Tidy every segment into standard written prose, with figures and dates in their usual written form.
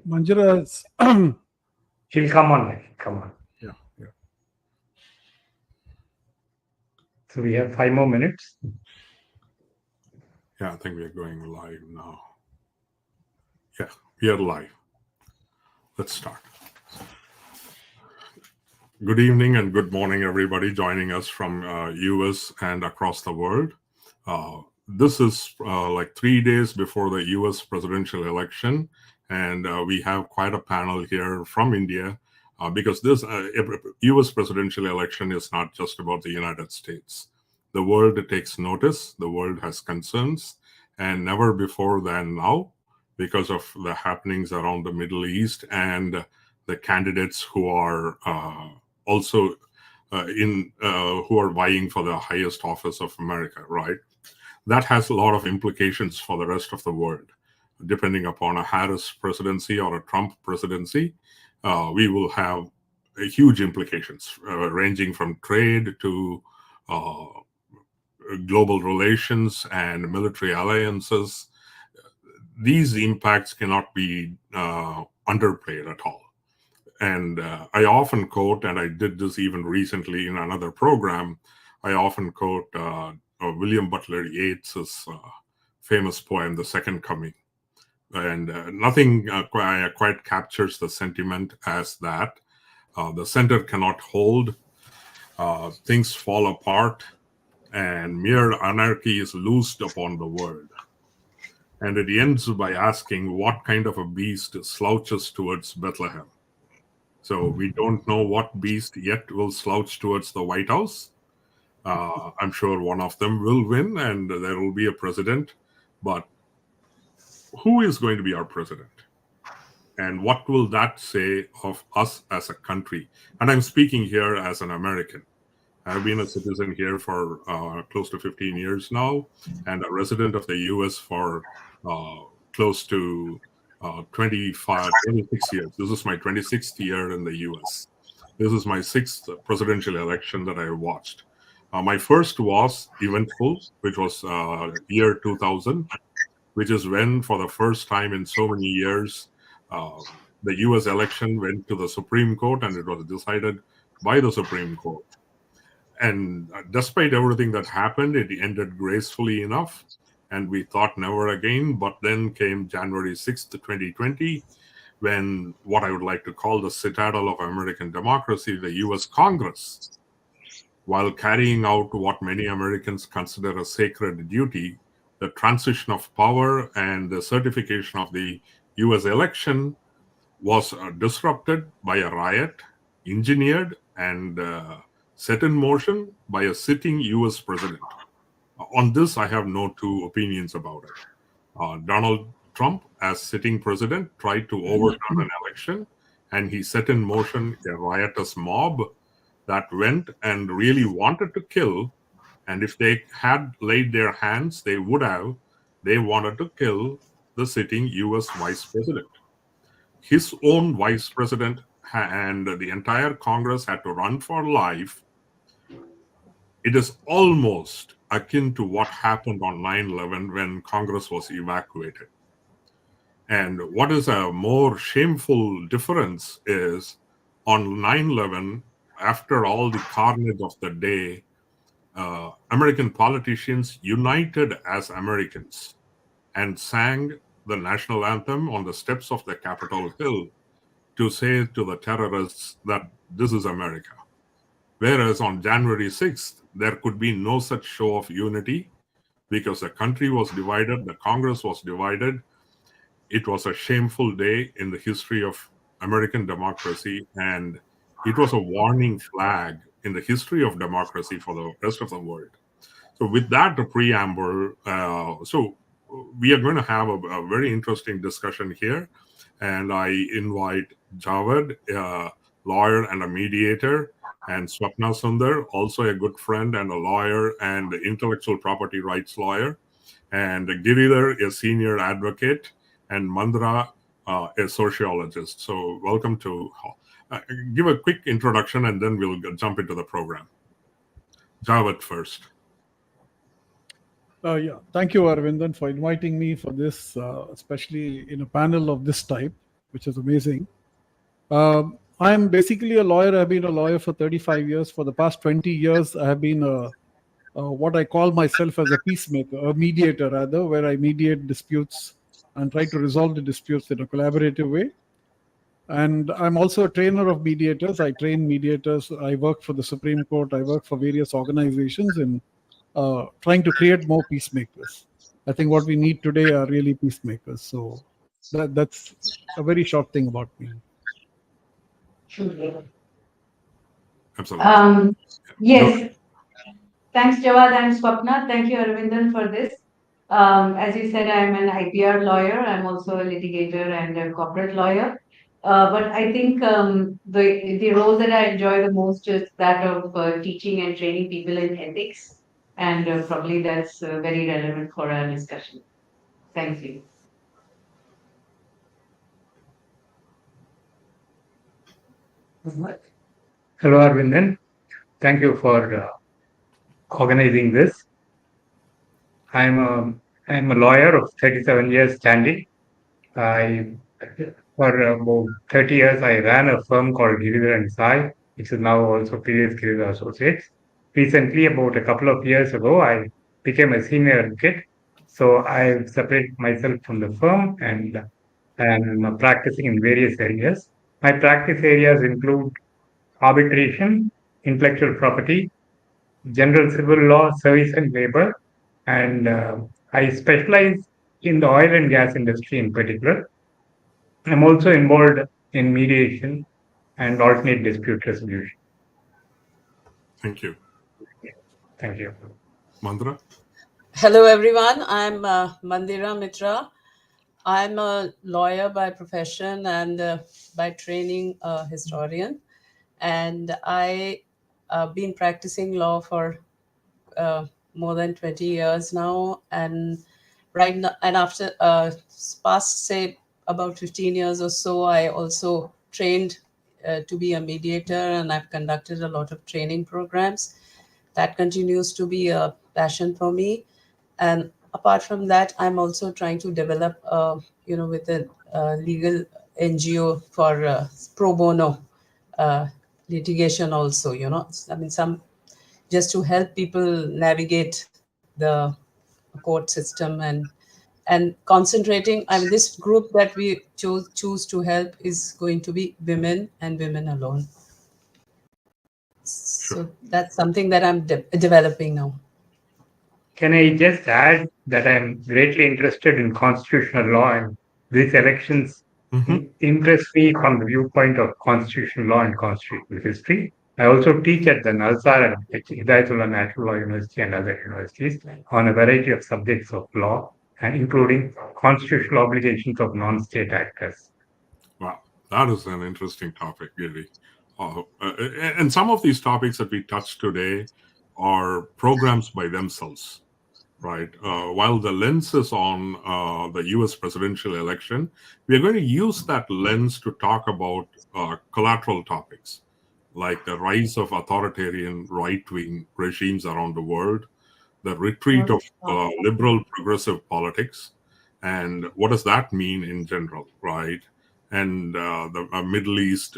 Mandira, She'll come on. Yeah. So we have 5 more minutes. Yeah, I think we are going live now. Yeah, we are live. Let's start. Good evening and good morning, everybody joining us from US and across the world. This is like 3 days before the US presidential election, and we have quite a panel here from India because this US presidential election is not just about the United States. The world takes notice, the world has concerns, and never before than now, because of the happenings around the Middle East and the candidates who are also who are vying for the highest office of America, right? That has a lot of implications for the rest of the world. Depending upon a Harris presidency or a Trump presidency, we will have huge implications ranging from trade to global relations and military alliances. These impacts cannot be underplayed at all. And I often quote, and I did this even recently in another program, I often quote William Butler Yeats's famous poem, The Second Coming. And nothing quite captures the sentiment as that. The center cannot hold, things fall apart, and mere anarchy is loosed upon the world. And it ends by asking what kind of a beast slouches towards Bethlehem. So we don't know what beast yet will slouch towards the White House. I'm sure one of them will win and there will be a president. But who is going to be our president? And what will that say of us as a country? And I'm speaking here as an American. I've been a citizen here for close to 15 years now, and a resident of the US for close to 26 years. This is my 26th year in the US. This is my 6th presidential election that I watched. My first was eventful, which was year 2000, which is when, for the first time in so many years, the US election went to the Supreme Court and it was decided by the Supreme Court. And despite everything that happened, it ended gracefully enough. And we thought never again. But then came January 6th, 2020, when what I would like to call the citadel of American democracy, the US Congress, while carrying out what many Americans consider a sacred duty, the transition of power and the certification of the US election was disrupted by a riot, engineered and set in motion by a sitting US president. On this, I have no two opinions about it. Donald Trump, as sitting president, tried to overturn an election, and he set in motion a riotous mob that went and really wanted to kill. And if they had laid their hands, they would have. They wanted to kill the sitting US vice president. His own vice president and the entire Congress had to run for life. It is almost akin to what happened on 9/11 when Congress was evacuated. And what is a more shameful difference is on 9/11, after all the carnage of the day, American politicians united as Americans and sang the national anthem on the steps of the Capitol Hill to say to the terrorists that this is America. Whereas on January 6th, there could be no such show of unity because the country was divided, the Congress was divided. It was a shameful day in the history of American democracy, and it was a warning flag in the history of democracy for the rest of the world. So with that preamble, so we are going to have a very interesting discussion here. And I invite Jawad, a lawyer and a mediator, and Swapna Sundar, also a good friend and a lawyer and intellectual property rights lawyer, and Giridharan, a senior advocate, and Mandira, a sociologist. So welcome to give a quick introduction and then we'll jump into the program. Jawad first. Thank you, Aravindan, for inviting me for this, especially in a panel of this type. which is amazing. I'm basically a lawyer. I've been a lawyer for 35 years. For the past 20 years, I have been what I call myself as a peacemaker, a mediator rather, where I mediate disputes and try to resolve the disputes in a collaborative way. And I'm also a trainer of mediators. I train mediators. I work for the Supreme Court. I work for various organizations in trying to create more peacemakers. I think what we need today are really peacemakers. So that's a very short thing about me. Absolutely. Yes. Thanks, Jawad and Swapna. Thank you, Aravindan, for this. As you said, I'm an IPR lawyer. I'm also a litigator and a corporate lawyer. But I think the role that I enjoy the most is that of teaching and training people in ethics. And probably that's very relevant for our discussion. Thank you. Hello, Aravindan. Thank you for organizing this. I'm a lawyer of 37 years standing. For about 30 years, I ran a firm called Giridharan, which is now also previous Giridharan Associates. Recently, about a couple of years ago, I became a senior advocate. So I separated myself from the firm and I'm practicing in various areas. My practice areas include arbitration, intellectual property, general civil law, service and labor, and I specialize in the oil and gas industry in particular. I'm also involved in mediation and alternate dispute resolution. Thank you. Thank you. Mandira? Hello, everyone. I'm Mandira Mitra. I'm a lawyer by profession and by training a historian. And I have been practicing law for more than 20 years now. And right now, and after past, say, about 15 years or so, I also trained to be a mediator, and I've conducted a lot of training programs. That continues to be a passion for me. And apart from that, I'm also trying to develop, with a legal NGO for pro bono litigation also, just to help people navigate the court system and concentrating. This group that we choose to help is going to be women and women alone. So that's something that I'm developing now. Can I just add that I'm greatly interested in constitutional law, and these elections interest me from the viewpoint of constitutional law and constitutional history. I also teach at the Nalsar and Hidayatullah National Law University and other universities on a variety of subjects of law, and including constitutional obligations of non-state actors. Wow, that is an interesting topic, really. And some of these topics that we touched today are programs by themselves, right? While the lens is on the US presidential election, we are going to use that lens to talk about collateral topics, like the rise of authoritarian right-wing regimes around the world, the retreat of liberal progressive politics, and what does that mean in general, right? And the Middle East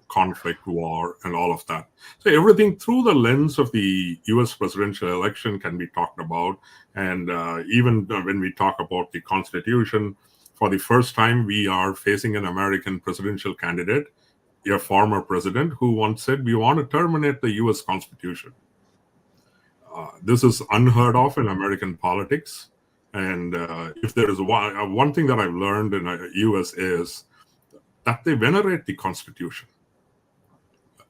conflict, war, and all of that. So everything through the lens of the US presidential election can be talked about. And even when we talk about the Constitution, for the first time, we are facing an American presidential candidate, a former president, who once said, we want to terminate the US Constitution. This is unheard of in American politics. And if there is one thing that I've learned in the US is that they venerate the Constitution.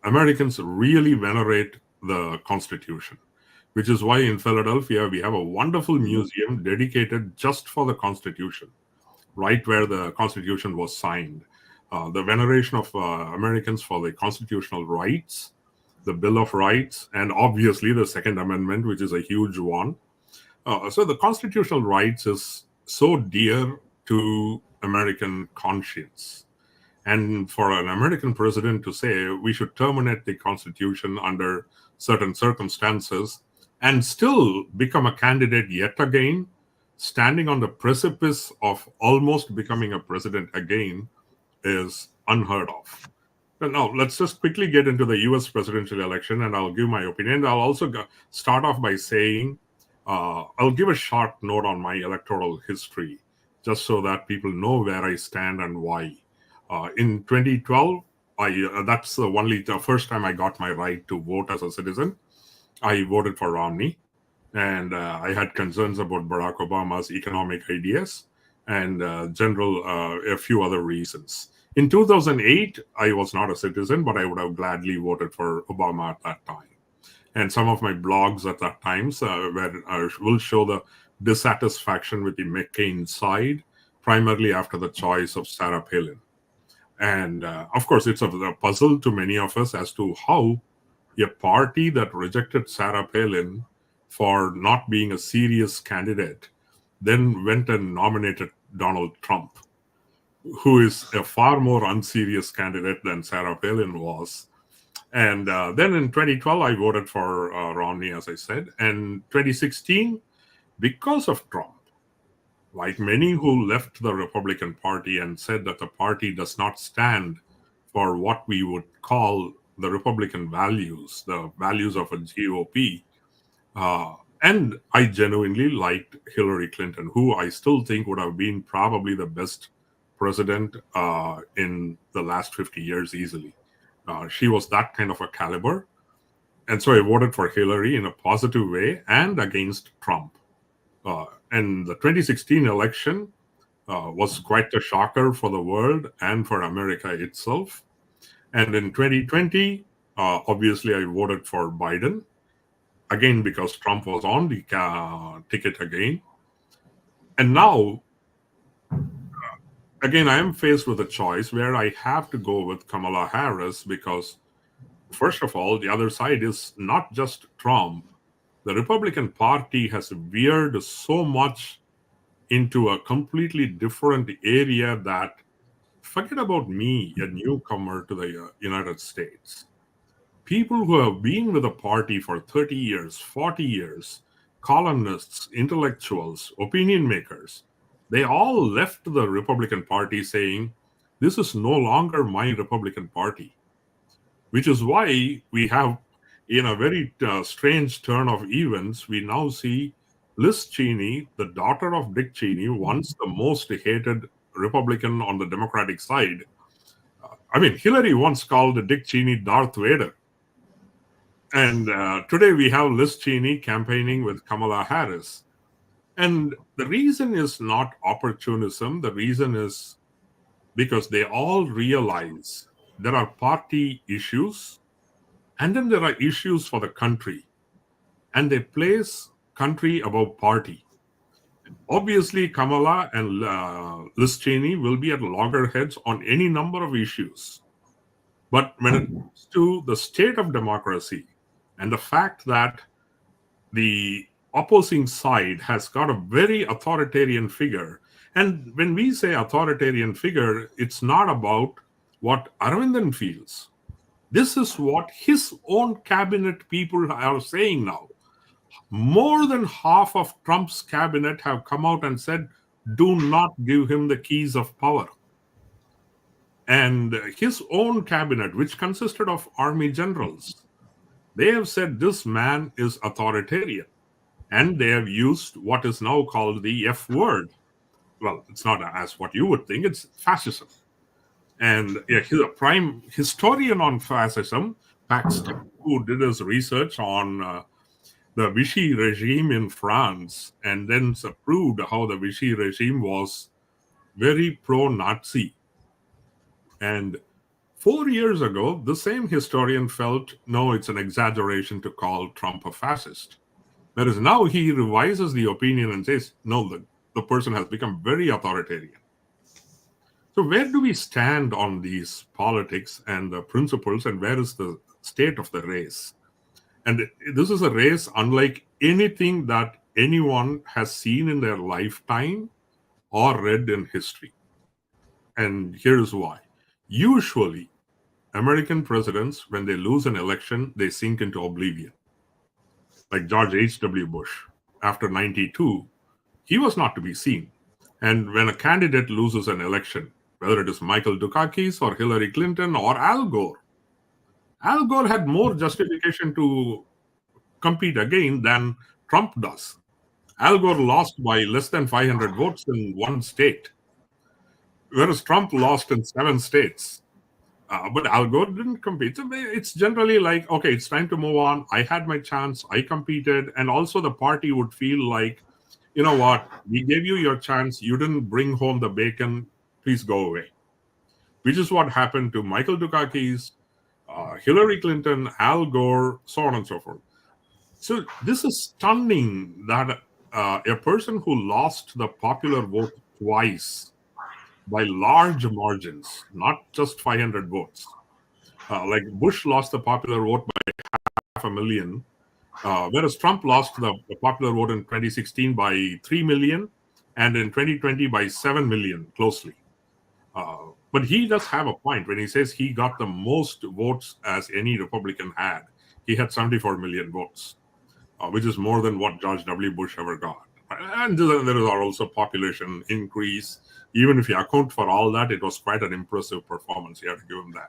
Americans really venerate the Constitution, which is why in Philadelphia, we have a wonderful museum dedicated just for the Constitution, right where the Constitution was signed. The veneration of Americans for the constitutional rights, the Bill of Rights, and obviously the Second Amendment, which is a huge one. So the constitutional rights is so dear to American conscience. And for an American president to say we should terminate the Constitution under certain circumstances and still become a candidate yet again standing on the precipice of almost becoming a president again is unheard of. But now, let's just quickly get into the US presidential election, and I'll give my opinion. I'll also start off by saying I'll give a short note on my electoral history, just so that people know where I stand and why. In 2012, that's the first time I got my right to vote as a citizen. I voted for Romney, and I had concerns about Barack Obama's economic ideas and a few other reasons. In 2008, I was not a citizen, but I would have gladly voted for Obama at that time. And some of my blogs at that time will show the dissatisfaction with the McCain side, primarily after the choice of Sarah Palin. And of course, it's a puzzle to many of us as to how a party that rejected Sarah Palin for not being a serious candidate then went and nominated Donald Trump, who is a far more unserious candidate than Sarah Palin was. And then in 2012, I voted for Romney, as I said. And 2016, because of Trump, like many who left the Republican Party and said that the party does not stand for what we would call the Republican values, the values of a GOP. And I genuinely liked Hillary Clinton, who I still think would have been probably the best president in the last 50 years easily. She was that kind of a caliber. And so I voted for Hillary in a positive way and against Trump. And the 2016 election was quite a shocker for the world and for America itself. And in 2020, obviously, I voted for Biden, again, because Trump was on the ticket again. And now, again, I am faced with a choice where I have to go with Kamala Harris because, first of all, the other side is not just Trump. The Republican Party has veered so much into a completely different area that, forget about me, a newcomer to the United States. People who have been with the party for 30 years, 40 years, columnists, intellectuals, opinion makers, they all left the Republican Party saying, this is no longer my Republican Party, which is why we have, in a very strange turn of events, we now see Liz Cheney, the daughter of Dick Cheney, once the most hated Republican on the Democratic side. I mean, Hillary once called Dick Cheney Darth Vader. And today we have Liz Cheney campaigning with Kamala Harris. And the reason is not opportunism. The reason is because they all realize there are party issues and then there are issues for the country. And they place country above party. Obviously, Kamala and Liz Cheney will be at loggerheads on any number of issues. But when it comes to the state of democracy and the fact that the opposing side has got a very authoritarian figure, and when we say authoritarian figure, it's not about what Aravindan feels. This is what his own cabinet people are saying now. More than half of Trump's cabinet have come out and said, do not give him the keys of power. And his own cabinet, which consisted of army generals, they have said this man is authoritarian. And they have used what is now called the F word. Well, it's not as what you would think, it's fascism. And he's a prime historian on fascism, Paxton, who did his research on the Vichy regime in France, and then proved how the Vichy regime was very pro-Nazi. And 4 years ago, the same historian felt, no, it's an exaggeration to call Trump a fascist. Whereas now he revises the opinion and says, no, the person has become very authoritarian. So where do we stand on these politics and the principles, and where is the state of the race? And this is a race unlike anything that anyone has seen in their lifetime or read in history. And here's why. Usually, American presidents, when they lose an election, they sink into oblivion. Like George H.W. Bush, after 92, he was not to be seen. And when a candidate loses an election, whether it is Michael Dukakis or Hillary Clinton or Al Gore had more justification to compete again than Trump does. Al Gore lost by less than 500 votes in one state, whereas Trump lost in 7 states. But Al Gore didn't compete. So it's generally like, okay, it's time to move on. I had my chance. I competed. And also the party would feel like, you know what? We gave you your chance. You didn't bring home the bacon. Please go away. Which is what happened to Michael Dukakis, Hillary Clinton, Al Gore, so on and so forth. So this is stunning that a person who lost the popular vote twice by large margins, not just 500 votes. Like Bush lost the popular vote by 500,000, whereas Trump lost the popular vote in 2016 by 3 million and in 2020 by 7 million, closely. But he does have a point when he says he got the most votes as any Republican had. He had 74 million votes, which is more than what George W. Bush ever got. And there is also population increase. Even if you account for all that, it was quite an impressive performance. You have to give him that.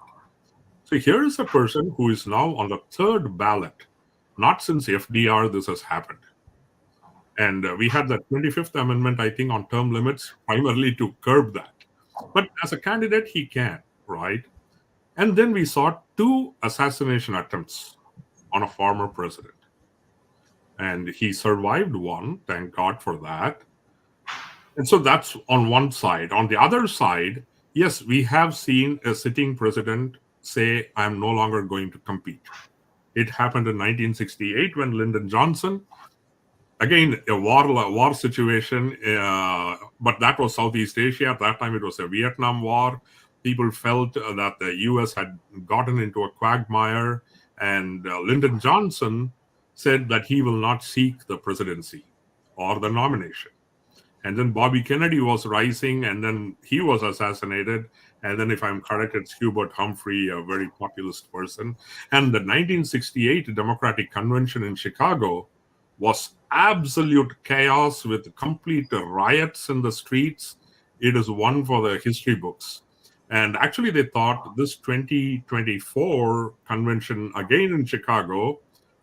So here is a person who is now on the 3rd ballot. Not since FDR this has happened. And we had the 25th Amendment, I think, on term limits, primarily to curb that. But as a candidate, he can, right? And then we saw 2 assassination attempts on a former president. And he survived one, thank God for that. And so that's on one side. On the other side, yes, we have seen a sitting president say, I'm no longer going to compete. It happened in 1968 when Lyndon Johnson, again, a war situation, but that was Southeast Asia. At that time, it was a Vietnam War. People felt that the U.S. had gotten into a quagmire, and Lyndon Johnson said that he will not seek the presidency or the nomination. And then Bobby Kennedy was rising, and then he was assassinated. And then, if I'm correct, it's Hubert Humphrey, a very populist person. And the 1968 Democratic Convention in Chicago was absolute chaos with complete riots in the streets. It is one for the history books. And actually, they thought this 2024 convention, again in Chicago,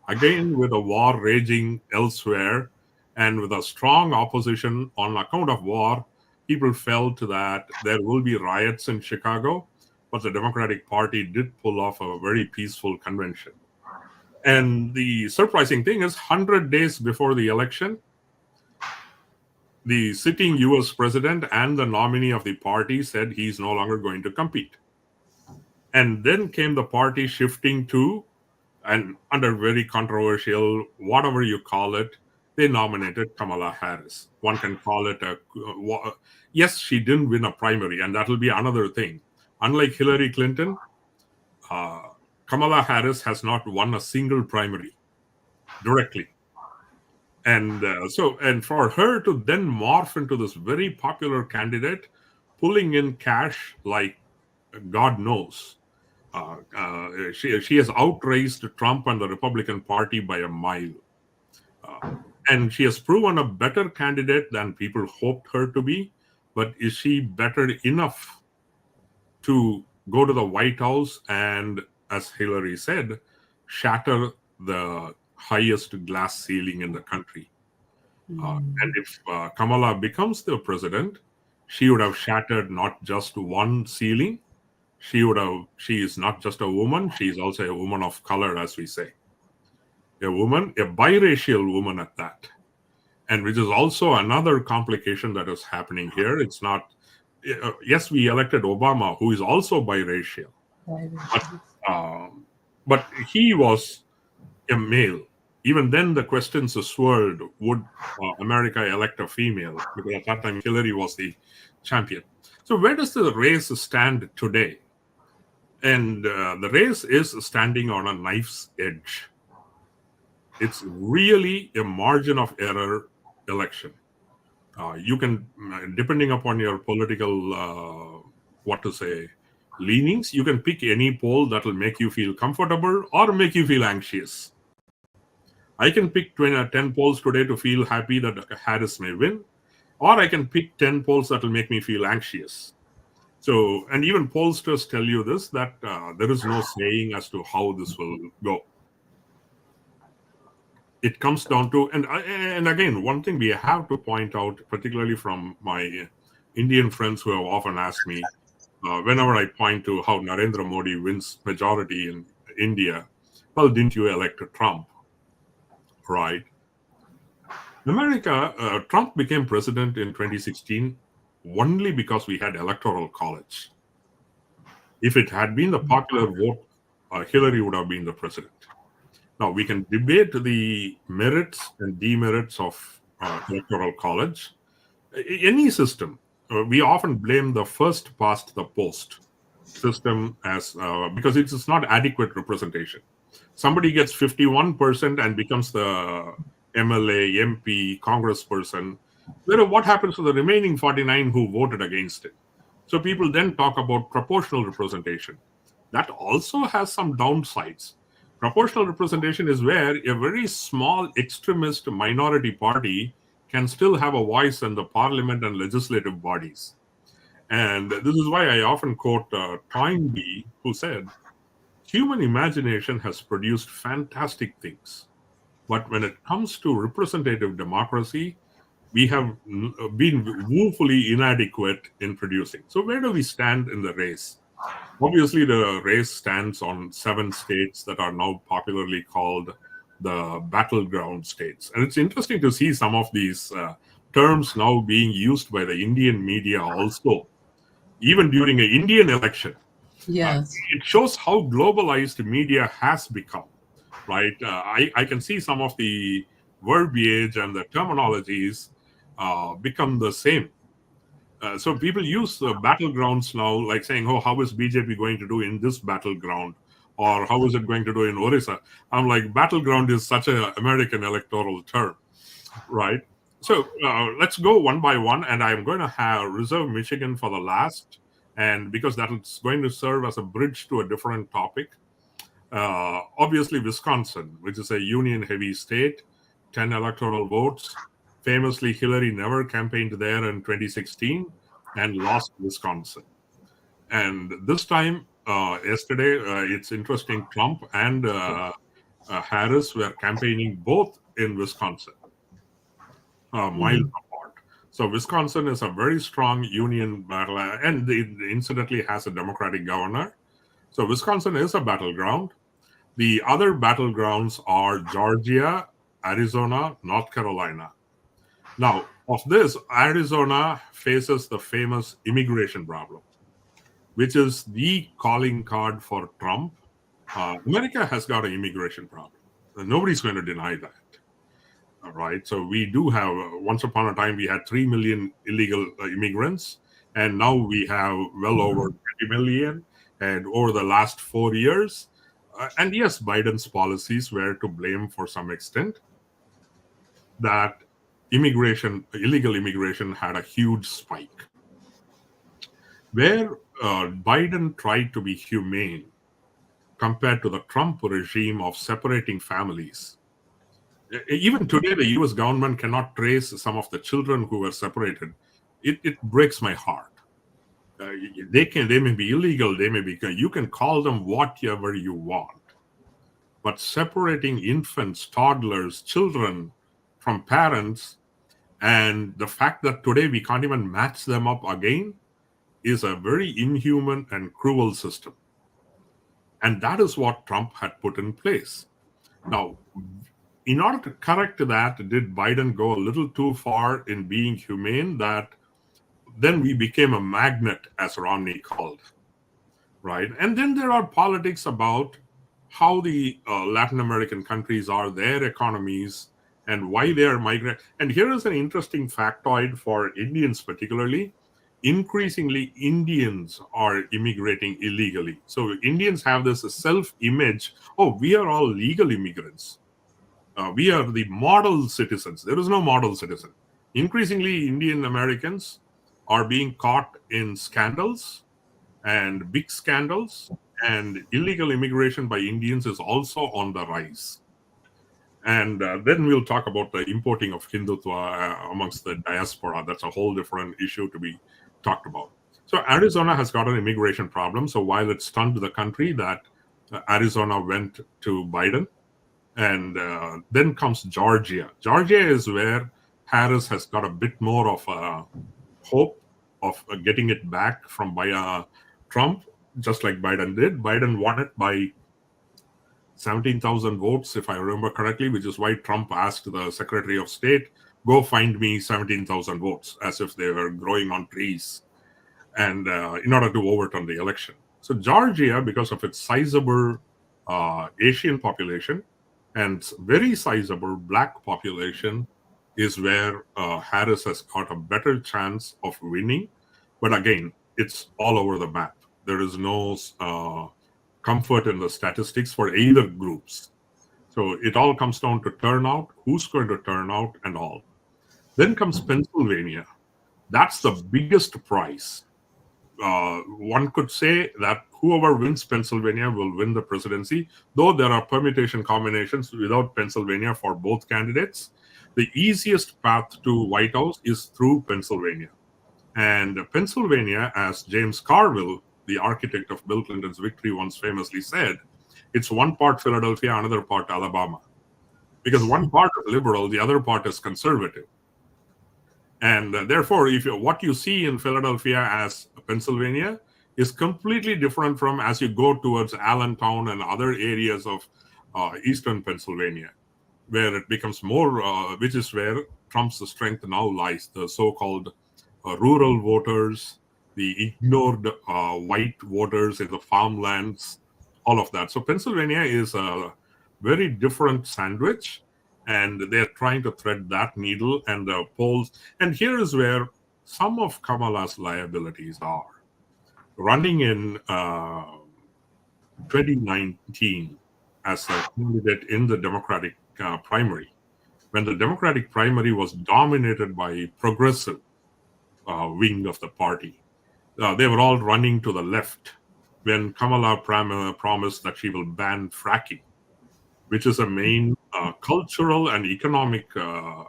again with a war raging elsewhere, and with a strong opposition on account of war, people felt that there will be riots in Chicago, but the Democratic Party did pull off a very peaceful convention. And the surprising thing is, 100 days before the election, the sitting US president and the nominee of the party said he's no longer going to compete. And then came the party shifting to, and under very controversial, whatever you call it, they nominated Kamala Harris. One can call it yes, she didn't win a primary, and that will be another thing. Unlike Hillary Clinton, Kamala Harris has not won a single primary directly. And and for her to then morph into this very popular candidate, pulling in cash like God knows, she has outraised Trump and the Republican Party by a mile. And she has proven a better candidate than people hoped her to be. But is she better enough to go to the White House and, as Hillary said, shatter the highest glass ceiling in the country? And if Kamala becomes the president, she would have shattered not just one ceiling. She is not just a woman, she is also a woman of color, as we say. A biracial woman at that. And which is also another complication that is happening here. It's not, yes, we elected Obama, who is also biracial. But he was a male. Even then, the questions swirled, would America elect a female? Because at that time, Hillary was the champion. So where does the race stand today? And the race is standing on a knife's edge. It's really a margin of error election. You can, depending upon your political, leanings, you can pick any poll that will make you feel comfortable or make you feel anxious. I can pick 10 polls today to feel happy that Harris may win. or I can pick 10 polls that will make me feel anxious. So, and even pollsters tell you this, that there is no saying as to how this will go. It comes down to, and again, one thing we have to point out, particularly from my Indian friends who have often asked me, whenever I point to how Narendra Modi wins majority in India, well, didn't you elect Trump, right? America, Trump became president in 2016 only because we had electoral college. If it had been the popular vote, Hillary would have been the president. Now, we can debate the merits and demerits of electoral college. Any system, we often blame the first past the post system as because it's not adequate representation. Somebody gets 51% and becomes the MLA, MP, congressperson. What happens to the remaining 49 who voted against it? So people then talk about proportional representation. That also has some downsides. Proportional representation is where a very small extremist minority party can still have a voice in the parliament and legislative bodies. And this is why I often quote Toynbee, who said, human imagination has produced fantastic things. But when it comes to representative democracy, we have been woefully inadequate in producing. So where do we stand in the race? Obviously, the race stands on 7 states that are now popularly called the battleground states. And it's interesting to see some of these terms now being used by the Indian media also, even during an Indian election. Yes. It shows how globalized media has become, right? I can see some of the verbiage and the terminologies become the same. So people use battlegrounds now, like saying, oh, how is BJP going to do in this battleground? Or how is it going to do in Orissa? I'm like, battleground is such an American electoral term, right? So let's go one by one. And I'm going to reserve Michigan for the last, and because that is going to serve as a bridge to a different topic. Obviously, Wisconsin, which is a union-heavy state, 10 electoral votes. Famously, Hillary never campaigned there in 2016 and lost Wisconsin. And this time, yesterday, it's interesting, Trump and Harris were campaigning both in Wisconsin, miles apart. So Wisconsin is a very strong union battle, and it incidentally has a Democratic governor. So Wisconsin is a battleground. The other battlegrounds are Georgia, Arizona, North Carolina. Now, of this, Arizona faces the famous immigration problem, which is the calling card for Trump. America has got an immigration problem. Nobody's going to deny that. All right. So we do have, once upon a time, we had 3 million illegal immigrants, and now we have well over 20 million. And over the last 4 years, and yes, Biden's policies were to blame for some extent, that illegal immigration had a huge spike. Where Biden tried to be humane compared to the Trump regime of separating families. Even today, the US government cannot trace some of the children who were separated. It breaks my heart. They may be illegal, you can call them whatever you want. But separating infants, toddlers, children from parents, and the fact that today we can't even match them up again is a very inhuman and cruel system. And that is what Trump had put in place. Now, in order to correct that, did Biden go a little too far in being humane that then we became a magnet, as Romney called, right? And then there are politics about how the Latin American countries are, their economies, and why they are migrating. And here is an interesting factoid for Indians particularly. Increasingly, Indians are immigrating illegally. So Indians have this self-image, oh, we are all legal immigrants. We are the model citizens. There is no model citizen. Increasingly, Indian Americans are being caught in scandals and big scandals, and illegal immigration by Indians is also on the rise. And then we'll talk about the importing of Hindutva amongst the diaspora. That's a whole different issue to be talked about. So Arizona has got an immigration problem. So while it stunned the country that Arizona went to Biden, and then comes Georgia. Georgia is where Harris has got a bit more of a hope of getting it back from Trump, just like Biden did. Biden won it by 17,000 votes, if I remember correctly, which is why Trump asked the Secretary of State, go find me 17,000 votes, as if they were growing on trees, and in order to overturn the election. So Georgia, because of its sizable Asian population and very sizable Black population, is where Harris has got a better chance of winning. But again, it's all over the map. There is no comfort in the statistics for either groups. So it all comes down to turnout, who's going to turn out, and all. Then comes Pennsylvania. That's the biggest prize. One could say that whoever wins Pennsylvania will win the presidency, though there are permutation combinations without Pennsylvania for both candidates. The easiest path to White House is through Pennsylvania. And Pennsylvania, as James Carville, the architect of Bill Clinton's victory, once famously said, it's one part Philadelphia, another part Alabama. Because one part is liberal, the other part is conservative. And therefore, what you see in Philadelphia as Pennsylvania is completely different from as you go towards Allentown and other areas of eastern Pennsylvania, where it becomes more, which is where Trump's strength now lies, the so-called rural voters, the ignored white voters in the farmlands, all of that. So Pennsylvania is a very different sandwich, and they're trying to thread that needle and the polls. And here is where some of Kamala's liabilities are. Running in 2019 as a candidate in the Democratic primary, when the Democratic primary was dominated by progressive wing of the party, they were all running to the left when Kamala promised that she will ban fracking, which is a main cultural and economic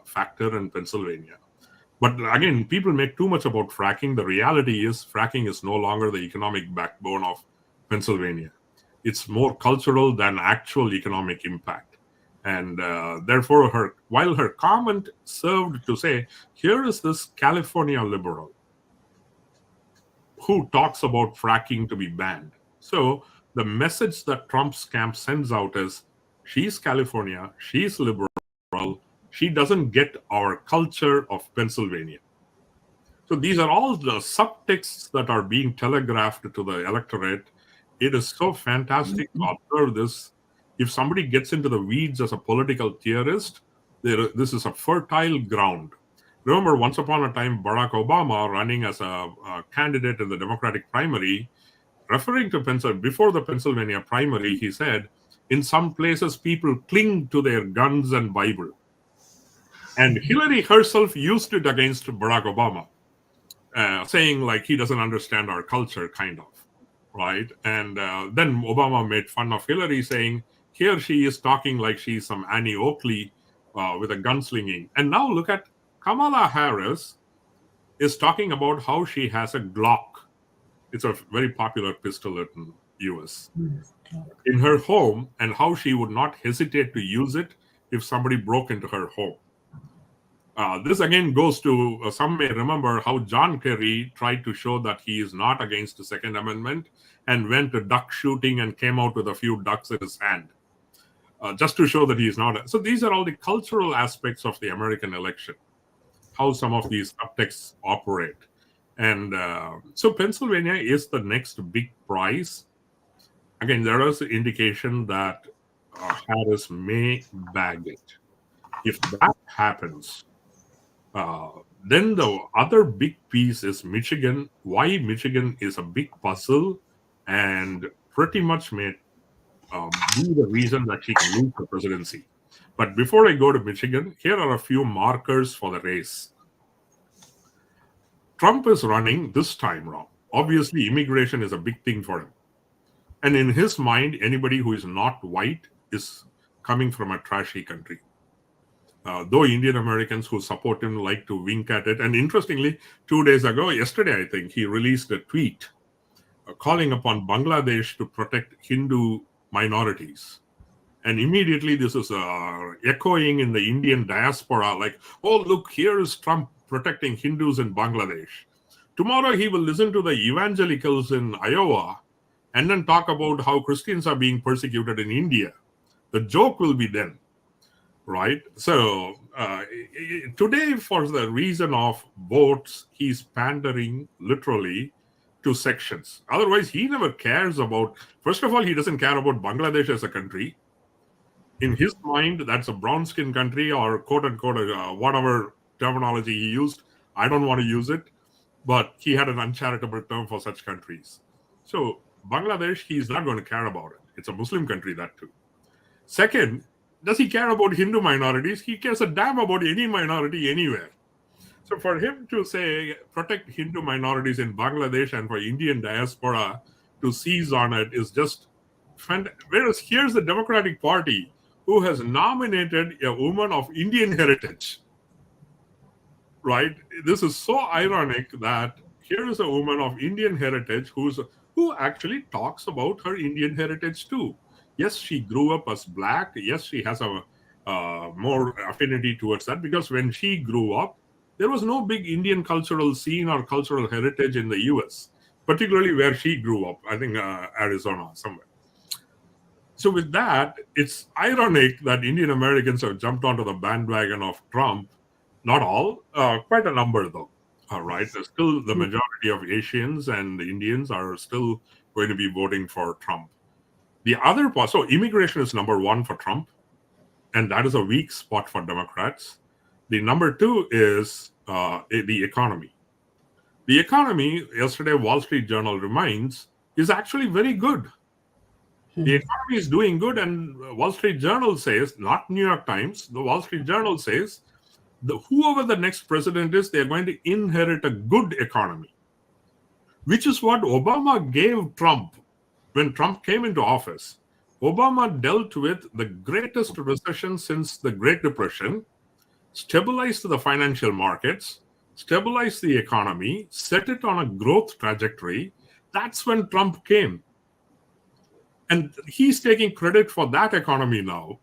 factor in Pennsylvania. But again, people make too much about fracking. The reality is fracking is no longer the economic backbone of Pennsylvania. It's more cultural than actual economic impact. And therefore, while her comment served to say, here is this California liberal who talks about fracking to be banned. So the message that Trump's camp sends out is, she's California, she's liberal, she doesn't get our culture of Pennsylvania. So these are all the subtexts that are being telegraphed to the electorate. It is so fantastic to observe this. If somebody gets into the weeds as a political theorist, this is a fertile ground. Remember, once upon a time, Barack Obama, running as a candidate in the Democratic primary, referring to before the Pennsylvania primary, he said, in some places, people cling to their guns and Bible. And Hillary herself used it against Barack Obama, saying like he doesn't understand our culture, kind of, right? And then Obama made fun of Hillary, saying, here she is talking like she's some Annie Oakley with a gunslinging. And now look at Kamala Harris is talking about how she has a Glock. It's a very popular pistol in US. In her home, and how she would not hesitate to use it if somebody broke into her home. This again goes to, some may remember how John Kerry tried to show that he is not against the Second Amendment and went to duck shooting and came out with a few ducks in his hand, just to show that he is not. So these are all the cultural aspects of the American election, how some of these subtexts operate. And so Pennsylvania is the next big prize. Again, there is an indication that Harris may bag it. If that happens, then the other big piece is Michigan. Why Michigan is a big puzzle and pretty much may be the reason that she can lose the presidency. But before I go to Michigan, here are a few markers for the race. Trump is running this time round. Obviously, immigration is a big thing for him. And in his mind, anybody who is not white is coming from a trashy country. Though Indian Americans who support him like to wink at it. And interestingly, 2 days ago, yesterday, I think, he released a tweet calling upon Bangladesh to protect Hindu minorities. And immediately this is echoing in the Indian diaspora, like, oh, look, here is Trump protecting Hindus in Bangladesh. Tomorrow he will listen to the evangelicals in Iowa and then talk about how Christians are being persecuted in India. The joke will be then, right? So today, for the reason of votes, he's pandering literally to sections. Otherwise, he never cares about, first of all, he doesn't care about Bangladesh as a country. In his mind, that's a brown skin country or quote unquote, whatever terminology he used. I don't want to use it, but he had an uncharitable term for such countries. So Bangladesh, he's not going to care about it. It's a Muslim country, that too. Second, does he care about Hindu minorities? He cares a damn about any minority anywhere. So for him to say, protect Hindu minorities in Bangladesh and for Indian diaspora to seize on it is just fantastic. Whereas here's the Democratic Party who has nominated a woman of Indian heritage, right? This is so ironic that here is a woman of Indian heritage who actually talks about her Indian heritage too. Yes, she grew up as black. Yes, she has a more affinity towards that because when she grew up, there was no big Indian cultural scene or cultural heritage in the US, particularly where she grew up, I think Arizona somewhere. So with that, it's ironic that Indian Americans have jumped onto the bandwagon of Trump. Not all, quite a number though. Right, there's still the majority of Asians and Indians are still going to be voting for Trump. The other part, so immigration is number one for Trump, and that is a weak spot for Democrats. The number two is the economy. The economy, yesterday Wall Street Journal reminds, is actually very good. The economy is doing good, and Wall Street Journal says, not New York Times, the Wall Street Journal says, whoever the next president is, they're going to inherit a good economy, which is what Obama gave Trump when Trump came into office. Obama dealt with the greatest recession since the Great Depression, stabilized the financial markets, stabilized the economy, set it on a growth trajectory. That's when Trump came. And he's taking credit for that economy now.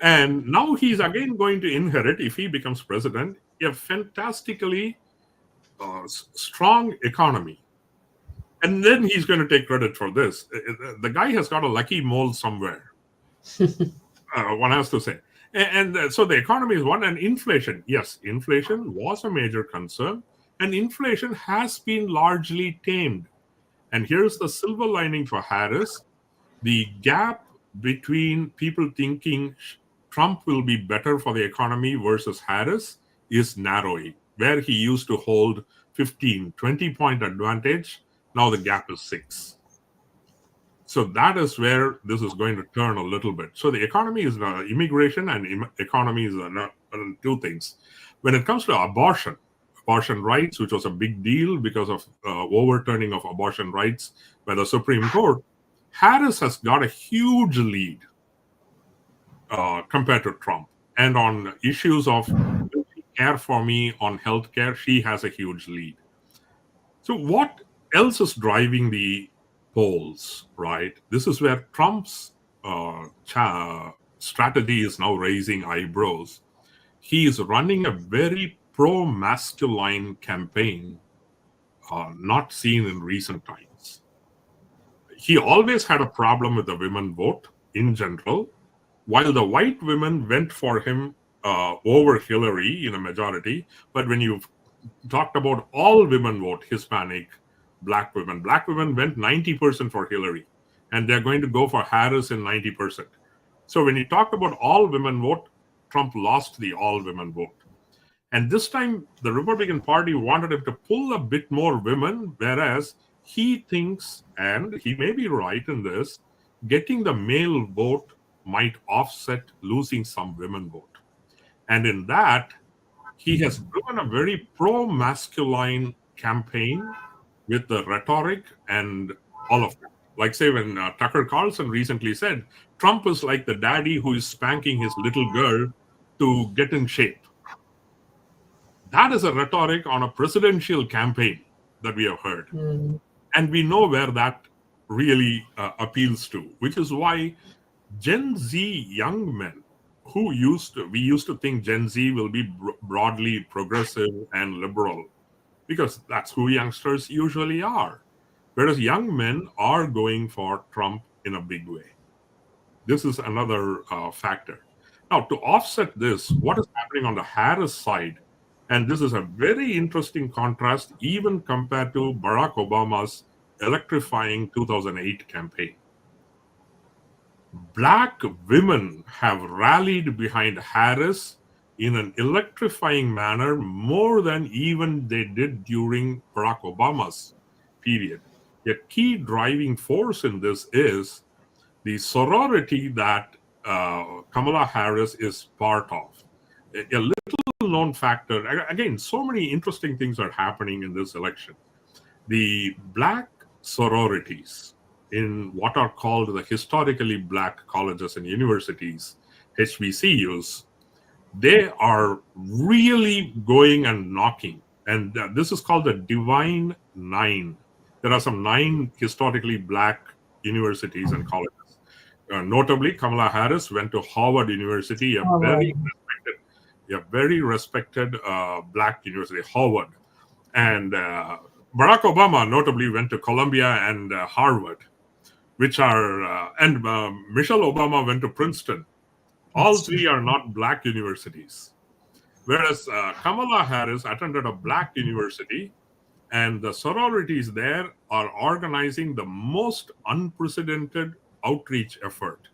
And now he's again going to inherit, if he becomes president, a fantastically strong economy. And then he's going to take credit for this. The guy has got a lucky mole somewhere, one has to say. And so the economy is one, and inflation. Yes, inflation was a major concern, and inflation has been largely tamed. And here's the silver lining for Harris. The gap between people thinking Trump will be better for the economy versus Harris is narrowing. Where he used to hold 15, 20-point advantage, now the gap is 6. So that is where this is going to turn a little bit. So the economy is immigration and economy is two things. When it comes to abortion rights, which was a big deal because of overturning of abortion rights by the Supreme Court, Harris has got a huge lead compared to Trump. And on issues of care for me on healthcare, she has a huge lead. So what else is driving the polls, right? This is where Trump's strategy is now raising eyebrows. He is running a very pro-masculine campaign, not seen in recent times. He always had a problem with the women vote in general, while the white women went for him over Hillary in a majority. But when you talked about all women vote, Hispanic, black women went 90% for Hillary, and they're going to go for Harris in 90%. So when he talked about all women vote, Trump lost the all women vote. And this time, the Republican Party wanted him to pull a bit more women, whereas he thinks, and he may be right in this, getting the male vote might offset losing some women vote. And in that, he has driven a very pro-masculine campaign with the rhetoric and all of that. Like, say, when Tucker Carlson recently said, Trump is like the daddy who is spanking his little girl to get in shape. That is a rhetoric on a presidential campaign that we have heard. And we know where that really appeals to, which is why Gen Z young men who we used to think Gen Z will be broadly progressive and liberal, because that's who youngsters usually are. Whereas young men are going for Trump in a big way. This is another factor. Now, to offset this, what is happening on the Harris side, and this is a very interesting contrast even compared to Barack Obama's electrifying 2008 campaign. Black women have rallied behind Harris in an electrifying manner more than even they did during Barack Obama's period. A key driving force in this is the sorority that Kamala Harris is part of. A little known factor, again, so many interesting things are happening in this election. The black sororities in what are called the historically black colleges and universities, HBCUs, they are really going and knocking. And this is called the Divine Nine. There are some 9 historically black universities and colleges. Notably, Kamala Harris went to Howard University, a very respected black university, Howard. And Barack Obama notably went to Columbia and Harvard, which are, and Michelle Obama went to Princeton. All 3 are not black universities. Whereas Kamala Harris attended a black university, and the sororities there are organizing the most unprecedented outreach effort.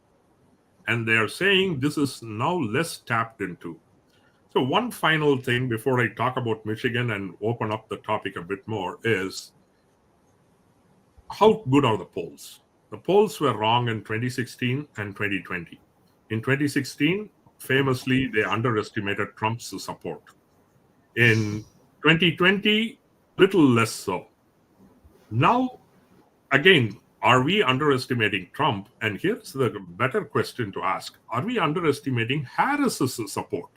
And they are saying this is now less tapped into. So one final thing before I talk about Michigan and open up the topic a bit more is, how good are the polls? The polls were wrong in 2016 and 2020. In 2016, famously, they underestimated Trump's support. In 2020, little less so. Now, again, are we underestimating Trump? And here's the better question to ask. Are we underestimating Harris's support?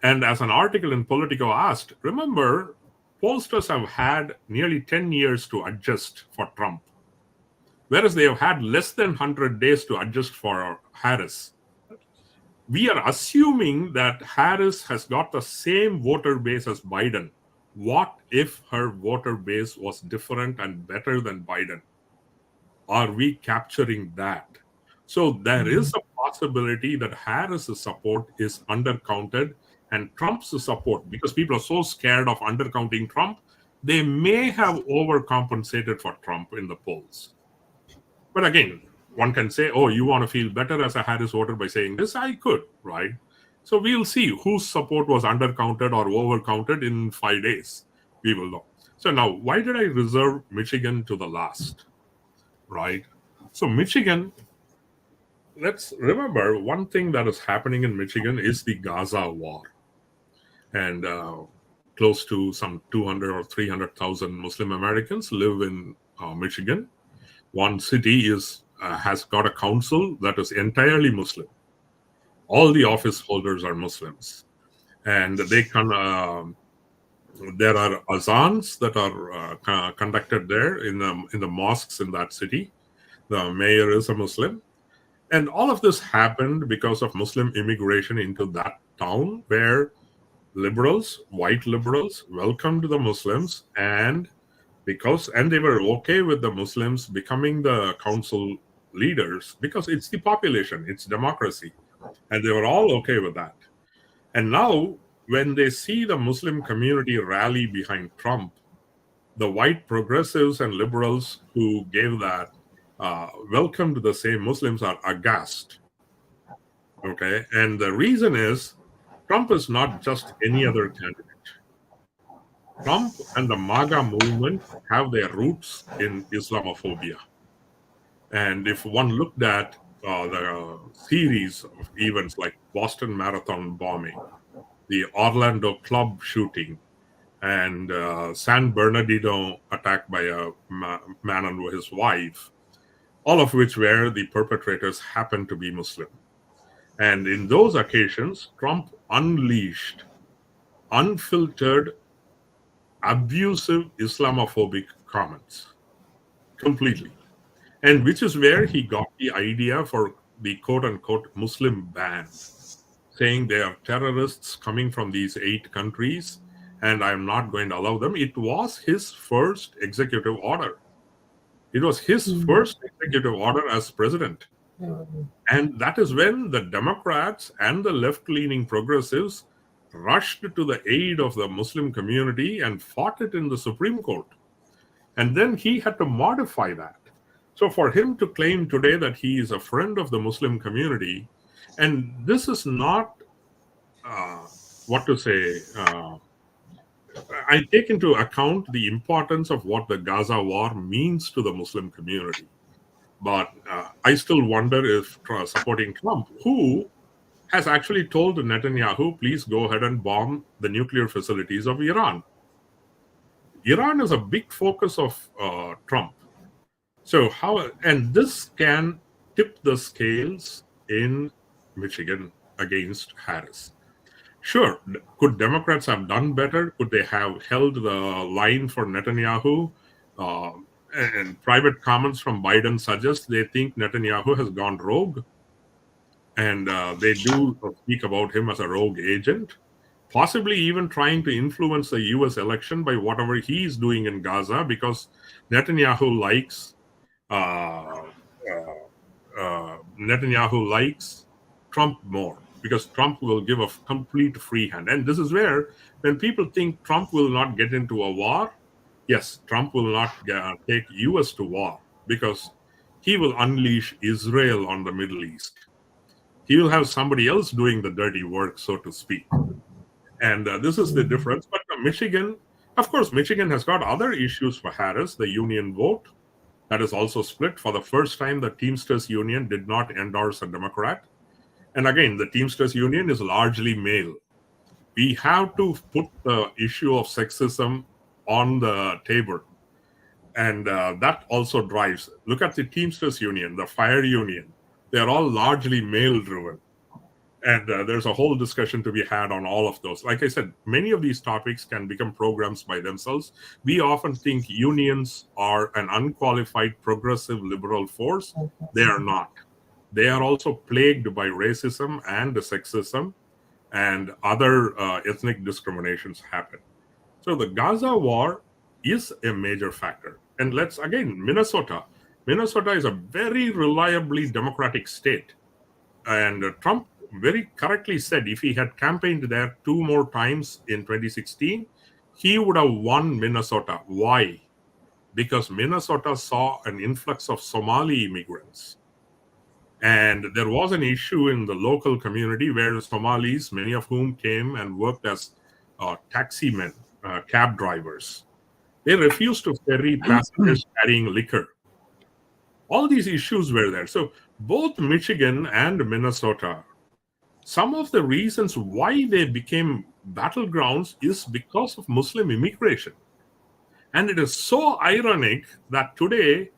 And as an article in Politico asked, remember, pollsters have had nearly 10 years to adjust for Trump, whereas they have had less than 100 days to adjust for Harris. We are assuming that Harris has got the same voter base as Biden. What if her voter base was different and better than Biden? Are we capturing that? So there is a possibility that Harris's support is undercounted, and Trump's support, because people are so scared of undercounting Trump, they may have overcompensated for Trump in the polls. But again, one can say, oh, you want to feel better as a Harris voter by saying this? I could, right? So we'll see whose support was undercounted or overcounted in 5 days. We will know. So now, why did I reserve Michigan to the last, right? So Michigan, let's remember one thing that is happening in Michigan is the Gaza war. And close to some 200 or 300,000 Muslim Americans live in Michigan. One city has got a council that is entirely Muslim. All the office holders are Muslims. And they there are azans that are conducted there in the mosques in that city. The mayor is a Muslim. And all of this happened because of Muslim immigration into that town, where white liberals welcomed the Muslims, and they were okay with the Muslims becoming the council leaders because it's the population, it's democracy. And they were all okay with that. And now, when they see the Muslim community rally behind Trump, the white progressives and liberals who gave that welcome to the same Muslims are aghast. Okay? And the reason is, Trump is not just any other candidate. Trump and the MAGA movement have their roots in Islamophobia. And if one looked at the series of events like Boston Marathon bombing, the Orlando club shooting, and San Bernardino attack by a man and his wife, all of which where the perpetrators happened to be Muslim. And in those occasions, Trump unleashed unfiltered, abusive Islamophobic comments completely. And which is where he got the idea for the quote-unquote Muslim ban, saying they are terrorists coming from these 8 countries, and I'm not going to allow them. It was his first executive order. It was his first executive order as president. And that is when the Democrats and the left-leaning progressives rushed to the aid of the Muslim community and fought it in the Supreme Court. And then he had to modify that. So for him to claim today that he is a friend of the Muslim community, and this is not, I take into account the importance of what the Gaza war means to the Muslim community. But I still wonder if supporting Trump, who has actually told Netanyahu, please go ahead and bomb the nuclear facilities of Iran. Iran is a big focus of Trump. So and this can tip the scales in Michigan against Harris. Sure, could Democrats have done better? Could they have held the line for Netanyahu? And private comments from Biden suggest they think Netanyahu has gone rogue. And they do speak about him as a rogue agent, possibly even trying to influence the U.S. election by whatever he's doing in Gaza, because Netanyahu likes Trump more, because Trump will give a complete free hand. And this is where, when people think Trump will not get into a war, yes, Trump will not take U.S. to war, because he will unleash Israel on the Middle East. He will have somebody else doing the dirty work, so to speak. And this is the difference. But Michigan, of course, Michigan has got other issues for Harris, the union vote. That is also split. For the first time, the Teamsters Union did not endorse a Democrat. And again, the Teamsters Union is largely male. We have to put the issue of sexism on the table. And that also drives. Look at the Teamsters Union, the fire union. They're all largely male-driven. And there's a whole discussion to be had on all of those. Like I said, many of these topics can become programs by themselves. We often think unions are an unqualified progressive liberal force. They are not. They are also plagued by racism and sexism, and other ethnic discriminations happen. So the Gaza war is a major factor. And let's, again, Minnesota. Minnesota is a very reliably Democratic state. And Trump very correctly said if he had campaigned there 2 more times in 2016, he would have won Minnesota. Why? Because Minnesota saw an influx of Somali immigrants. And there was an issue in the local community where Somalis, many of whom came and worked as taxi men, cab drivers, they refused to ferry passengers carrying liquor. All these issues were there. So both Michigan and Minnesota, some of the reasons why they became battlegrounds is because of Muslim immigration. And it is so ironic that today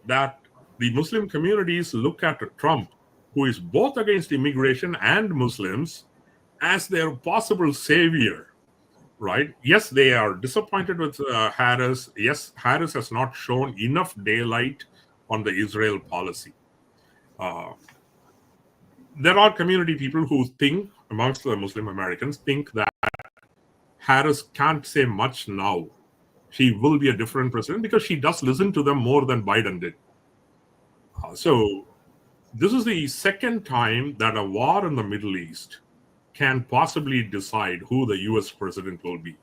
that the Muslim communities look at Trump, who is both against immigration and Muslims, as their possible savior, right? Yes, they are disappointed with Harris. Yes, Harris has not shown enough daylight on the Israel policy. There are community people who think, amongst the Muslim Americans, think that Harris can't say much now. She will be a different president because she does listen to them more than Biden did. So this is the second time that a war in the Middle East can possibly decide who the U.S. president will be.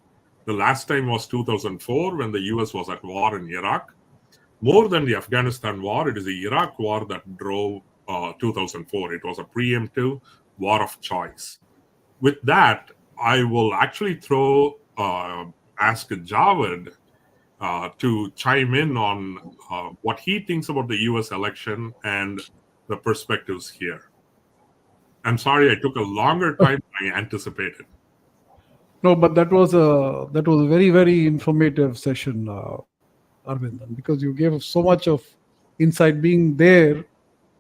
The last time was 2004 when the U.S. was at war in Iraq. More than the Afghanistan war, it is the Iraq war that drove 2004. It was a preemptive war of choice. With that, I will actually ask Jawad to chime in on what he thinks about the U.S. election and the perspectives here. I'm sorry I took a longer time than I anticipated. No, but that was a very, very informative session, Aravindan, because you gave so much of insight being there.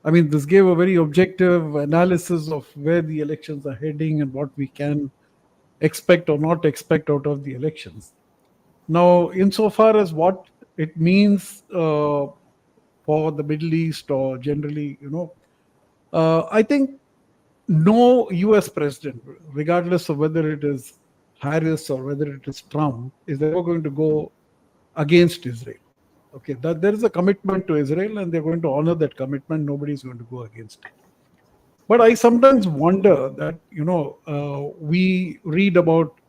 I mean, this gave a very objective analysis of where the elections are heading and what we can expect or not expect out of the elections. Now, insofar as what it means for the Middle East or generally, I think no US president, regardless of whether it is Harris or whether it is Trump, is ever going to go against Israel. Okay, that there is a commitment to Israel and they're going to honor that commitment. Nobody's going to go against it. But I sometimes wonder that, we read about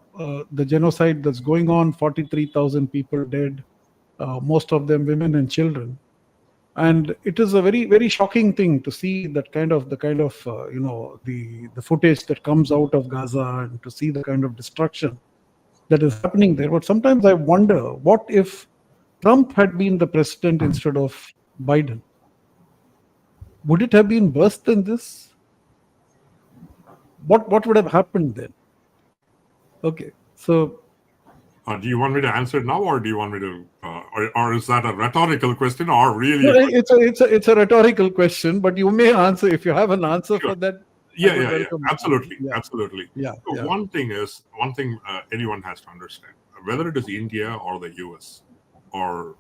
the genocide that's going on, 43,000 people dead, most of them women and children. And it is a very, very shocking thing to see that the footage that comes out of Gaza and to see the kind of destruction that is happening there. But sometimes I wonder, what if Trump had been the president instead of Biden? Would it have been worse than this? What would have happened then? Okay, so Do you want me to answer it now, or do you want me to, or is that a rhetorical question, or really? it's a rhetorical question, but you may answer if you have an answer Sure. for that. Yeah, absolutely, absolutely. Yeah, So yeah. one thing anyone has to understand, whether it is India or the US or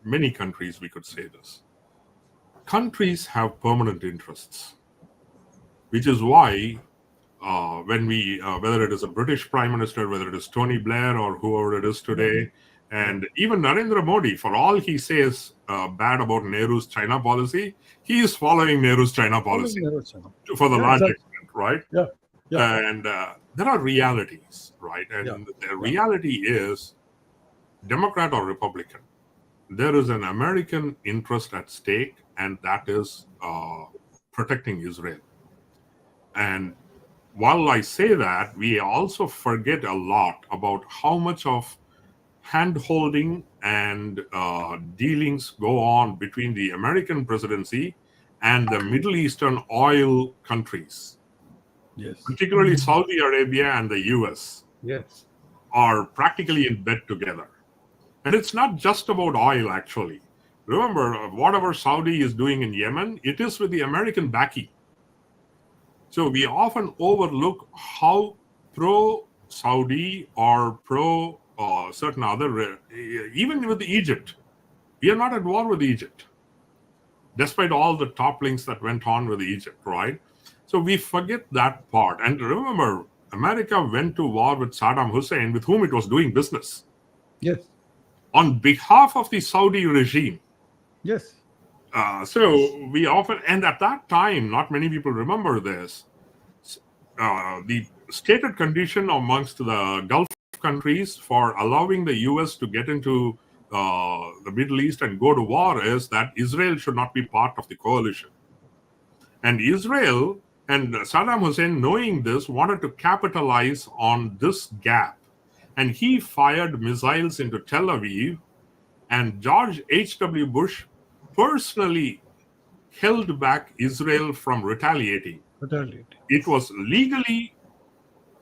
many countries, we could say this. Countries have permanent interests, which is why when whether it is a British Prime Minister, whether it is Tony Blair or whoever it is today, and even Narendra Modi, for all he says bad about Nehru's China policy, he is following Nehru's China policy for the large extent, right? Yeah. And there are realities, right? And the reality is, Democrat or Republican, there is an American interest at stake, and that is protecting Israel. And while I say that, we also forget a lot about how much of hand-holding and dealings go on between the American presidency and the Middle Eastern oil countries. Yes. Particularly Saudi Arabia and the US are practically in bed together. And it's not just about oil, actually. Remember, whatever Saudi is doing in Yemen, it is with the American backing. So we often overlook how pro-Saudi or pro certain other, even with Egypt, we are not at war with Egypt, despite all the topplings that went on with Egypt, right? So we forget that part. And remember, America went to war with Saddam Hussein, with whom it was doing business. Yes. On behalf of the Saudi regime. Yes. So we often, and at that time, not many people remember this, the stated condition amongst the Gulf countries for allowing the US to get into the Middle East and go to war is that Israel should not be part of the coalition. And Israel and Saddam Hussein, knowing this, wanted to capitalize on this gap. And he fired missiles into Tel Aviv, and George H.W. Bush personally held back Israel from retaliating. It was legally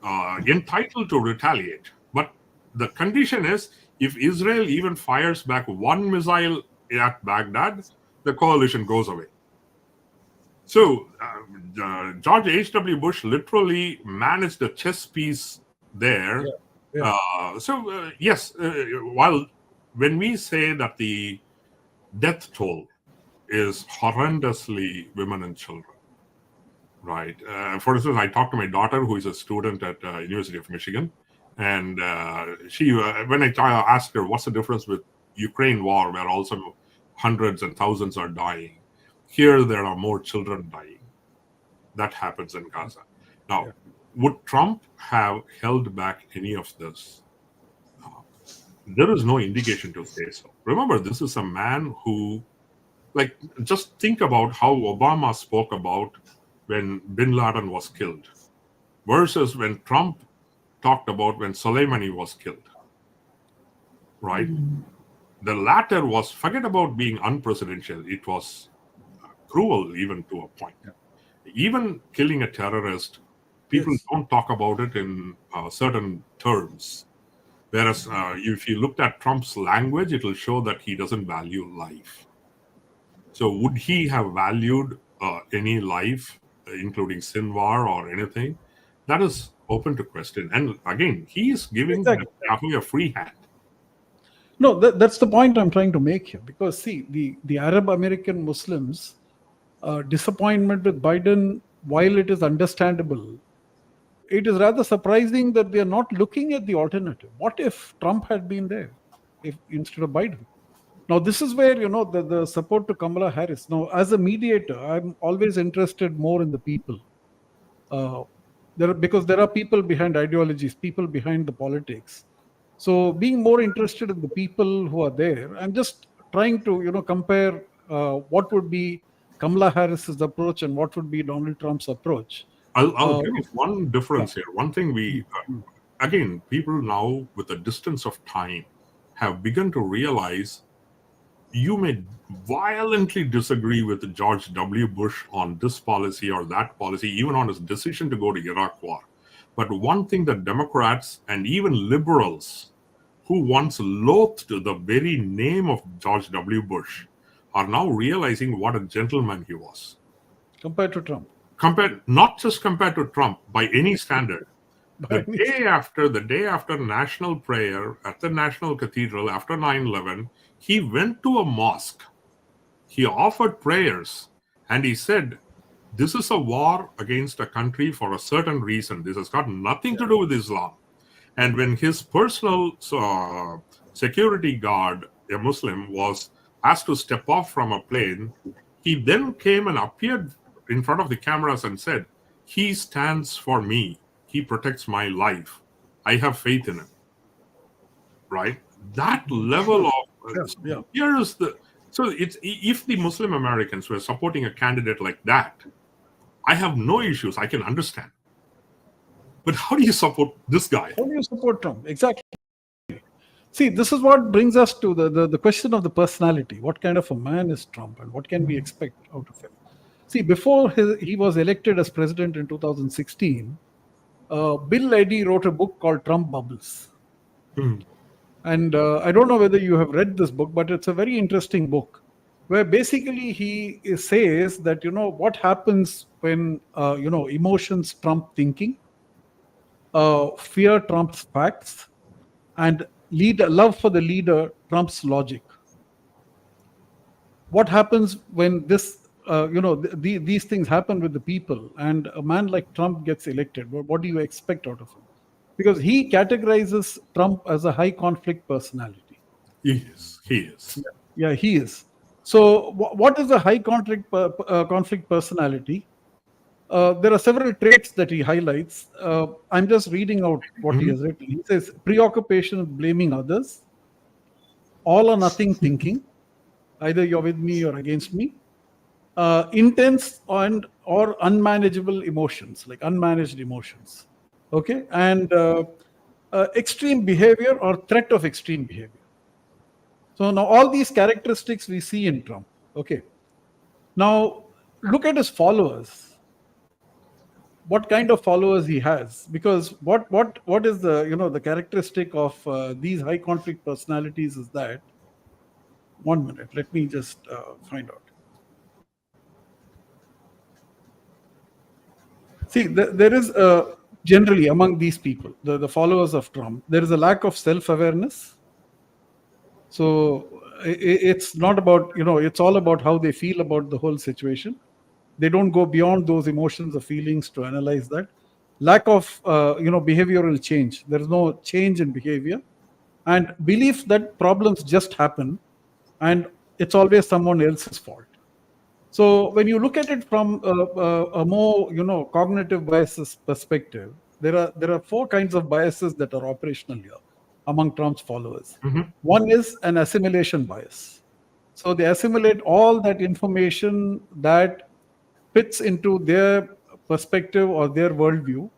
entitled to retaliate. But the condition is, if Israel even fires back one missile at Baghdad, the coalition goes away. So George H.W. Bush literally managed a chess piece there. Yes, while when we say that the death toll is horrendously women and children, right? For instance, I talked to my daughter, who is a student at University of Michigan, and she, when I asked her what's the difference with Ukraine war, where also hundreds and thousands are dying, here there are more children dying. That happens in Gaza. Now, would Trump have held back any of this? There is no indication to say so. Remember, this is a man who, like, just think about how Obama spoke about when bin Laden was killed versus when Trump talked about when Soleimani was killed, right? The latter was, forget about being unpresidential, it was cruel even to a point. Even killing a terrorist People Yes. don't talk about it in certain terms. Whereas if you looked at Trump's language, it will show that he doesn't value life. So would he have valued any life, including Sinwar or anything? That is open to question. And again, he is giving Exactly. Netanyahu a free hand. No, that's the point I'm trying to make here. Because see, the Arab American Muslims disappointment with Biden, while it is understandable, it is rather surprising that they are not looking at the alternative. What if Trump had been there, if instead of Biden? Now, this is where the support to Kamala Harris. Now, as a mediator, I'm always interested more in the people. Because there are people behind ideologies, people behind the politics. So, being more interested in the people who are there, I'm just trying to compare what would be Kamala Harris's approach and what would be Donald Trump's approach. I'll Uh, give you one difference here. One thing again, people now with the distance of time have begun to realize you may violently disagree with George W. Bush on this policy or that policy, even on his decision to go to Iraq war. But one thing that Democrats and even liberals who once loathed the very name of George W. Bush are now realizing what a gentleman he was. compared to Trump. Not just compared to Trump, by any standard. By The day after national prayer at the National Cathedral after 9/11, he went to a mosque. He offered prayers and he said, "This is a war against a country for a certain reason. This has got nothing to do with Islam." And when his personal security guard, a Muslim, was asked to step off from a plane, he then came and appeared in front of the cameras and said, "He stands for me. He protects my life. I have faith in him." Right? That level of Yeah. here is it's if the Muslim Americans were supporting a candidate like that, I have no issues. I can understand. But how do you support this guy? How do you support Trump? Exactly. See, this is what brings us to the question of the personality. What kind of a man is Trump and what can we expect out of him? See, before he was elected as president in 2016, Bill Eddy wrote a book called Trump Bubbles. And I don't know whether you have read this book, but it's a very interesting book where basically he says that, what happens when, emotions trump thinking, fear trumps facts, and love for the leader trumps logic. What happens when these things happen with the people and a man like Trump gets elected? What do you expect out of him? Because he categorizes Trump as a high conflict personality. He is. Yeah, he is. So what is a high conflict personality? There are several traits that he highlights. I'm just reading out what he has written. He says preoccupation with blaming others, all or nothing thinking, either you're with me or against me, intense or unmanageable emotions, like unmanaged emotions. Okay, and extreme behavior or threat of extreme behavior. So now all these characteristics we see in Trump. Okay, now look at his followers. What kind of followers he has? Because what is the characteristic of these high conflict personalities is that. 1 minute, let me just find out. See, there is generally among these people, the followers of Trump, there is a lack of self-awareness. So it's not about, it's all about how they feel about the whole situation. They don't go beyond those emotions or feelings to analyze that. Lack of, behavioral change. There is no change in behavior. And belief that problems just happen and it's always someone else's fault. So when you look at it from a more, cognitive biases perspective, there are 4 kinds of biases that are operational here among Trump's followers. One is an assimilation bias. So they assimilate all that information that fits into their perspective or their worldview,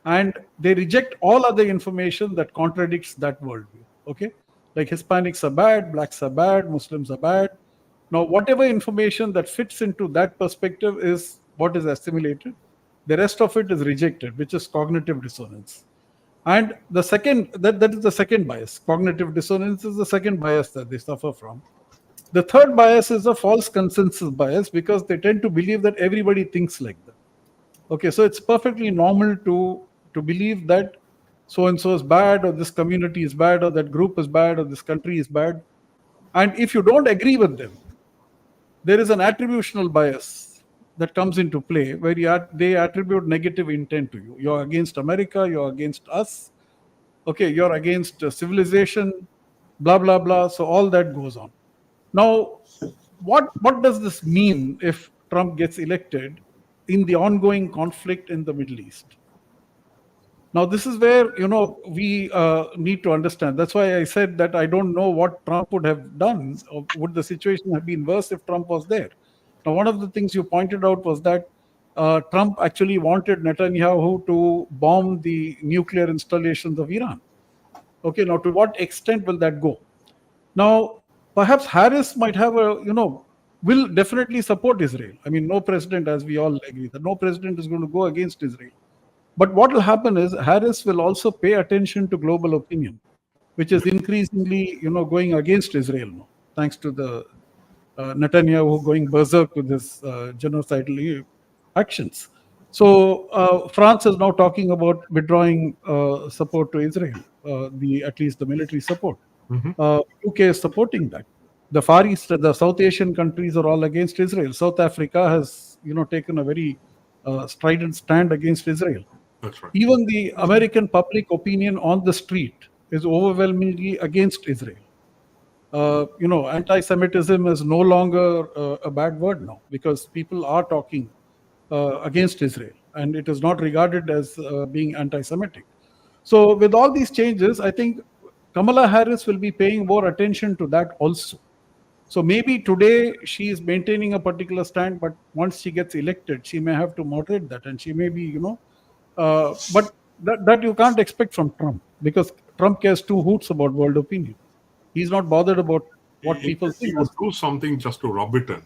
and they reject all other information that contradicts that worldview. Okay, like Hispanics are bad, blacks are bad, Muslims are bad. Now, whatever information that fits into that perspective is what is assimilated. The rest of it is rejected, which is cognitive dissonance. And the second, that is the second bias. Cognitive dissonance is the second bias that they suffer from. The third bias is a false consensus bias, because they tend to believe that everybody thinks like them. Okay, so it's perfectly normal to believe that so and so is bad, or this community is bad, or that group is bad, or this country is bad. And if you don't agree with them, there is an attributional bias that comes into play, where they attribute negative intent to you. You're against America, you're against us, okay, you're against civilization, blah, blah, blah. So all that goes on. Now, what does this mean if Trump gets elected in the ongoing conflict in the Middle East? Now, this is where, we need to understand. That's why I said that I don't know what Trump would have done, or would the situation have been worse if Trump was there. Now, one of the things you pointed out was that Trump actually wanted Netanyahu to bomb the nuclear installations of Iran. Okay, now to what extent will that go? Now, perhaps Harris might have will definitely support Israel. I mean, no president, as we all agree, that no president is going to go against Israel. But what will happen is Harris will also pay attention to global opinion, which is increasingly, going against Israel now, thanks to the Netanyahu going berserk with his genocidal actions. So France is now talking about withdrawing support to Israel, at least the military support. UK is supporting that. The Far East, the South Asian countries are all against Israel. South Africa has, taken a very strident stand against Israel. That's right. Even the American public opinion on the street is overwhelmingly against Israel. Anti-Semitism is no longer a bad word now, because people are talking against Israel, and it is not regarded as being anti-Semitic. So with all these changes, I think Kamala Harris will be paying more attention to that also. So maybe today she is maintaining a particular stand, but once she gets elected, she may have to moderate that, and she may be, but that you can't expect from Trump, because Trump cares two hoots about world opinion. He's not bothered about what people He think. will do something just to rub it in.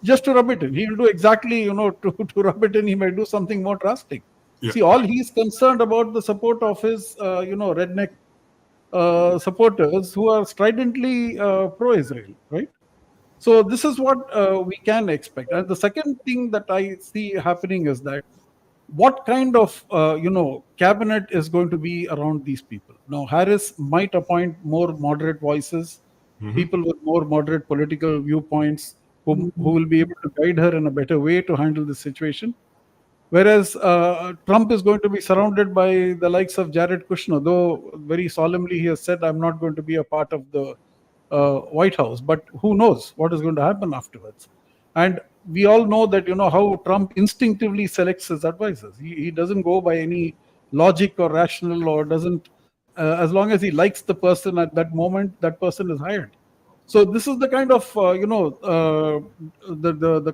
Just to rub it in. He will do exactly, to rub it in, he might do something more drastic. Yeah. See, all he's concerned about the support of his, redneck supporters who are stridently pro-Israel, right? So this is what we can expect. And the second thing that I see happening is that what kind of cabinet is going to be around these people. Now, Harris might appoint more moderate voices, people with more moderate political viewpoints, who will be able to guide her in a better way to handle the situation. Whereas Trump is going to be surrounded by the likes of Jared Kushner, though very solemnly he has said, I'm not going to be a part of the White House. But who knows what is going to happen afterwards. And we all know that, how Trump instinctively selects his advisors. He doesn't go by any logic or rational, or doesn't, as long as he likes the person at that moment, that person is hired. So this is the kind of, the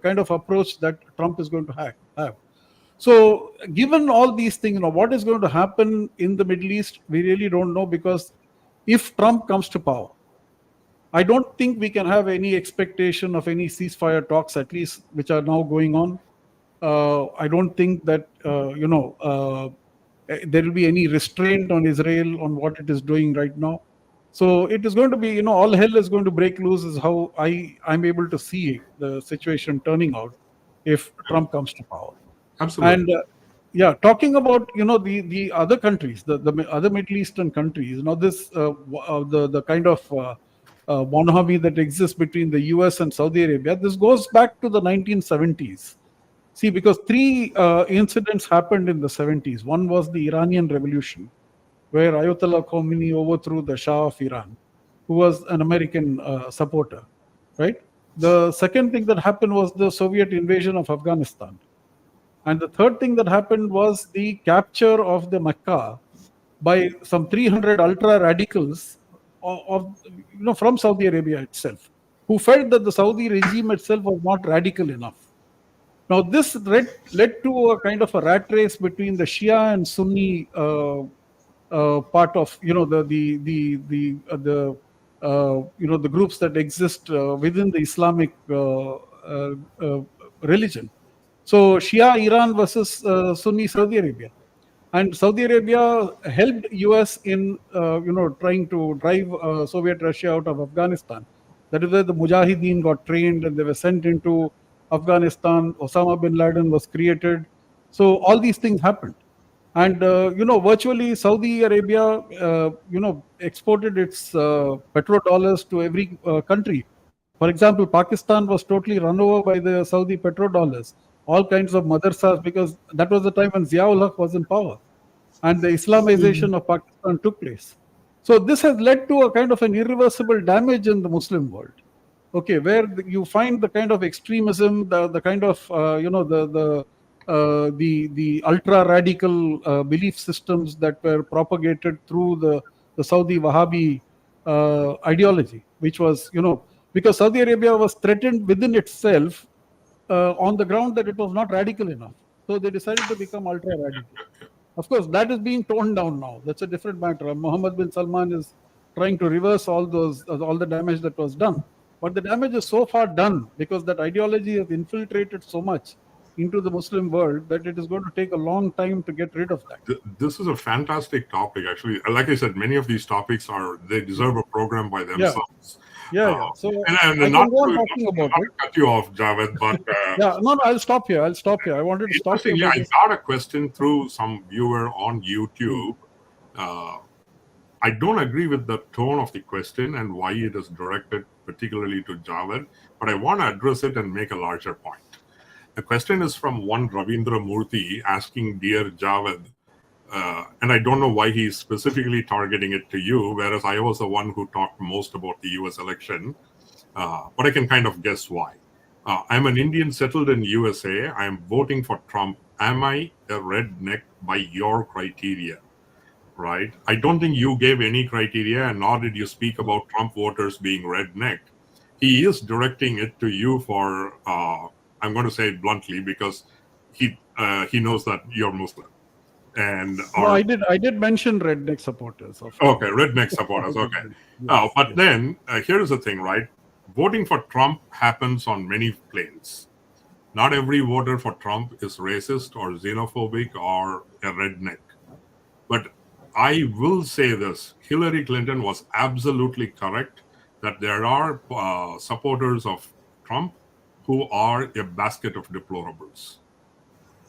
kind of approach that Trump is going to have. So given all these things, what is going to happen in the Middle East, we really don't know, because if Trump comes to power, I don't think we can have any expectation of any ceasefire talks, at least which are now going on. I don't think that, there will be any restraint on Israel on what it is doing right now. So it is going to be, all hell is going to break loose, is how I'm able to see the situation turning out if Trump comes to power. Absolutely. And talking about, the other countries, the other Middle Eastern countries, this the kind of bonhomie that exists between the US and Saudi Arabia, this goes back to the 1970s. See, because three incidents happened in the 70s. One was the Iranian Revolution, where Ayatollah Khomeini overthrew the Shah of Iran, who was an American supporter, right? The second thing that happened was the Soviet invasion of Afghanistan. And the third thing that happened was the capture of the Mecca by some 300 ultra radicals from Saudi Arabia itself, who felt that the Saudi regime itself was not radical enough. Now, this led to a kind of a rat race between the Shia and Sunni part of the groups that exist within the Islamic religion. So Shia Iran versus Sunni Saudi Arabia. And Saudi Arabia helped US in trying to drive Soviet Russia out of Afghanistan. That is where the Mujahideen got trained and they were sent into Afghanistan. Osama bin Laden was created. So all these things happened. And virtually Saudi Arabia exported its petrodollars to every country. For example, Pakistan was totally run over by the Saudi petrodollars, all kinds of madrasas, because that was the time when Ziaul Haq was in power and the Islamization of Pakistan took place. So this has led to a kind of an irreversible damage in the Muslim world. Okay, where you find the kind of extremism, the kind of the ultra radical belief systems that were propagated through the Saudi Wahhabi ideology, which was because Saudi Arabia was threatened within itself on the ground that it was not radical enough. So they decided to become ultra radical. Of course, that is being toned down now. That's a different matter. Mohammed bin Salman is trying to reverse all the damage that was done. But the damage is so far done because that ideology has infiltrated so much into the Muslim world that it is going to take a long time to get rid of that. This is a fantastic topic, actually. Like I said, many of these topics they deserve a program by themselves. Yeah. So and I not can go on to talking about it. cut you off, Jawad, but no, I'll stop here. I wanted to stop here. I got a question through some viewer on YouTube. I don't agree with the tone of the question and why it is directed particularly to Jawad, but I want to address it and make a larger point. The question is from one Ravindra Murthy asking, Dear Jawad, and I don't know why he's specifically targeting it to you, whereas I was the one who talked most about the US election, but I can kind of guess why. I'm an Indian settled in USA. I am voting for Trump. Am I a redneck by your criteria? Right? I don't think you gave any criteria, and nor did you speak about Trump voters being redneck. He is directing it to you for, I'm going to say it bluntly, because he knows that you're Muslim. And I did mention redneck supporters. Okay, redneck supporters. Okay, but then here's the thing, right? Voting for Trump happens on many planes. Not every voter for Trump is racist or xenophobic or a redneck. But I will say this: Hillary Clinton was absolutely correct that there are supporters of Trump who are a basket of deplorables.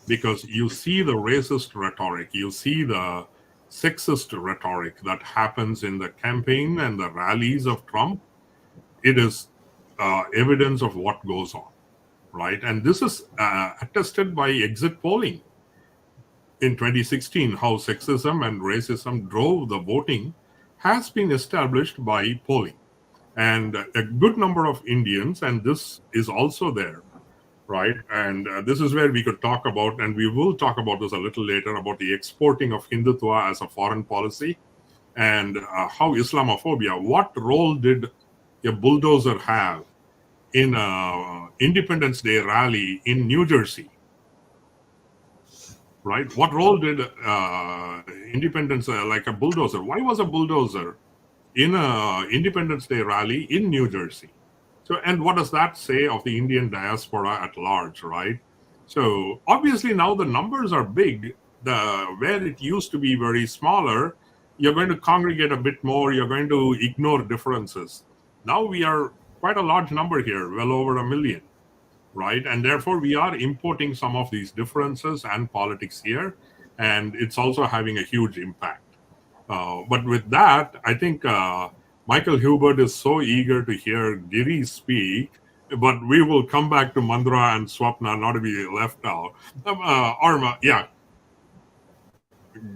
Because you see the racist rhetoric, you see the sexist rhetoric that happens in the campaign and the rallies of Trump. It is evidence of what goes on, right? And this is attested by exit polling in 2016. How sexism and racism drove the voting has been established by polling. And a good number of Indians, and this is also there, right? And this is where we could talk about, and we will talk about this a little later, about the exporting of Hindutva as a foreign policy and how Islamophobia, what role did a bulldozer have in Independence Day rally in New Jersey, right? What role did independence, like a bulldozer? Why was a bulldozer in a Independence Day rally in New Jersey? So, and what does that say of the Indian diaspora at large, right? So obviously now the numbers are big. Where it used to be very smaller, you're going to congregate a bit more. You're going to ignore differences. Now we are quite a large number here, well over 1 million, right? And therefore we are importing some of these differences and politics here, and it's also having a huge impact. But with that, I think Michael Hubert is so eager to hear Giri speak, but we will come back to Mandira and Swapna, not to be left out. Arma, yeah.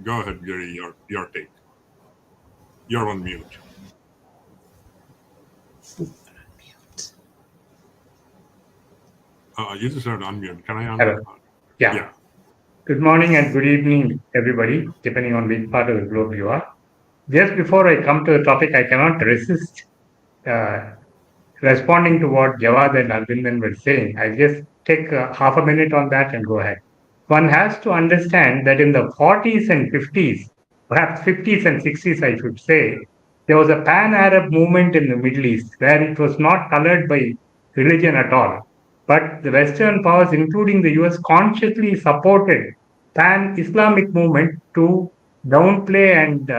Go ahead, Giri, your take. You're on mute. You just have to unmute. Can I unmute? Hello. Yeah. Good morning and good evening, everybody, depending on which part of the globe you are. Just before I come to the topic, I cannot resist responding to what Jawad and Aravindan were saying. I'll just take half a minute on that and go ahead. One has to understand that in the 40s and 50s, perhaps 50s and 60s, I should say, there was a pan-Arab movement in the Middle East where it was not colored by religion at all. but the Western powers, including the US, consciously supported pan-Islamic movement to downplay and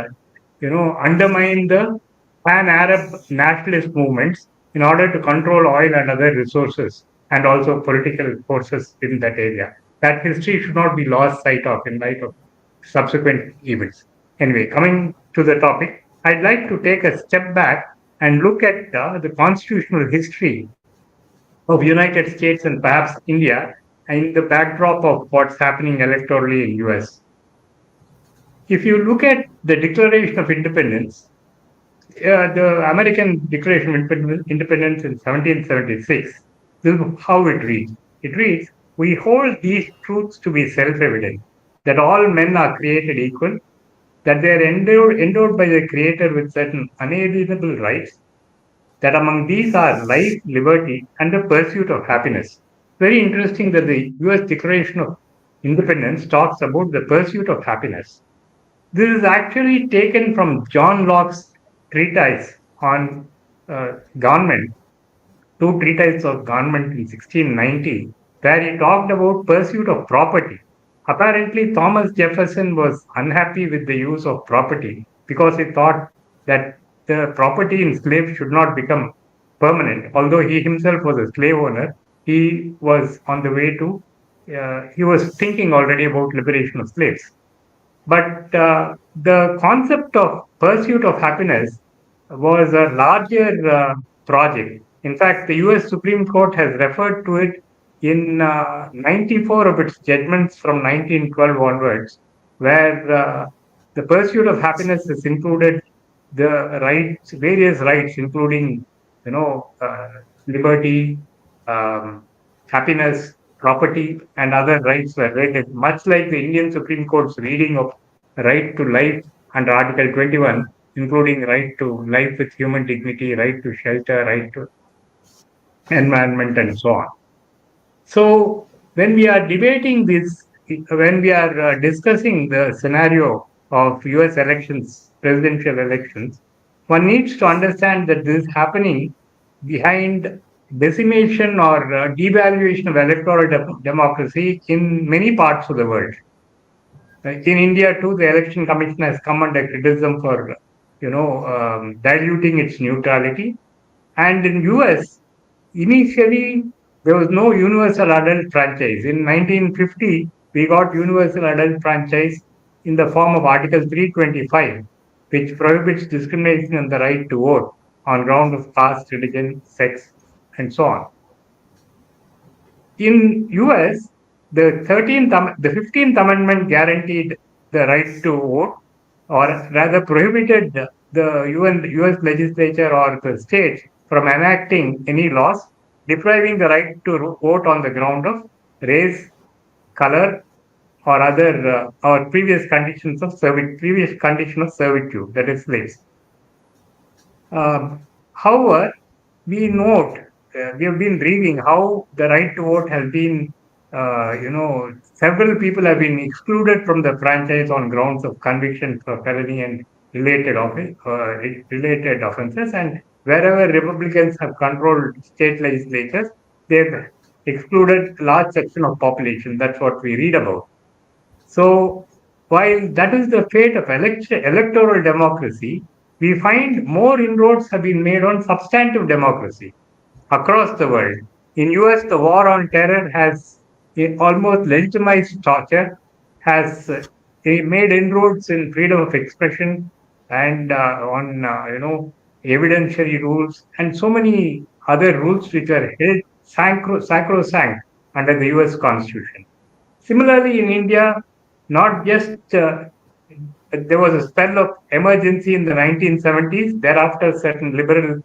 undermine the pan-Arab nationalist movements in order to control oil and other resources and also political forces in that area. That history should not be lost sight of in light of subsequent events. Anyway, coming to the topic, I'd like to take a step back and look at the constitutional history of United States and perhaps India in the backdrop of what's happening electorally in US. If you look at the Declaration of Independence, the American Declaration of Independence in 1776, this is how it reads. It reads, "We hold these truths to be self-evident, that all men are created equal, that they are endowed by the Creator with certain unalienable rights, that among these are life, liberty, and the pursuit of happiness." Very interesting that the US Declaration of Independence talks about the pursuit of happiness. This is actually taken from John Locke's treatise on government, two treatises of government in 1690, where he talked about pursuit of property. Apparently, Thomas Jefferson was unhappy with the use of property because he thought that the property in slaves should not become permanent. Although he himself was a slave owner, he was on the way to, he was thinking already about liberation of slaves. But the concept of pursuit of happiness was a larger project. In fact, the US Supreme Court has referred to it in 94 of its judgments from 1912 onwards, where the pursuit of happiness has included the rights, various rights, including liberty, happiness, property, and other rights were rated, much like the Indian Supreme Court's reading of right to life under Article 21, including right to life with human dignity, right to shelter, right to environment, and so on. So, when we are debating this, when we are discussing the scenario of US elections, presidential elections, one needs to understand that this is happening behind decimation or devaluation of electoral democracy in many parts of the world. In India too, the Election Commission has come under criticism for, diluting its neutrality. And in US, initially there was no universal adult franchise. In 1950, we got universal adult franchise in the form of Article 325, which prohibits discrimination on the right to vote on ground of caste, religion, sex, and so on. In US, the 15th Amendment guaranteed the right to vote, or rather prohibited the US legislature or the state from enacting any laws depriving the right to vote on the ground of race, color, or other or previous condition of servitude, that is slaves. However, we note, we have been reading how the right to vote has been, several people have been excluded from the franchise on grounds of conviction for felony and related offenses. And wherever Republicans have controlled state legislatures, they've excluded large section of population. That's what we read about. So, while that is the fate of electoral democracy, we find more inroads have been made on substantive democracy across the world. In US, the war on terror has almost legitimized torture, has made inroads in freedom of expression and on evidentiary rules and so many other rules which are held sacrosanct under the US Constitution. Similarly, in India, not just there was a spell of emergency in the 1970s. Thereafter, certain liberal,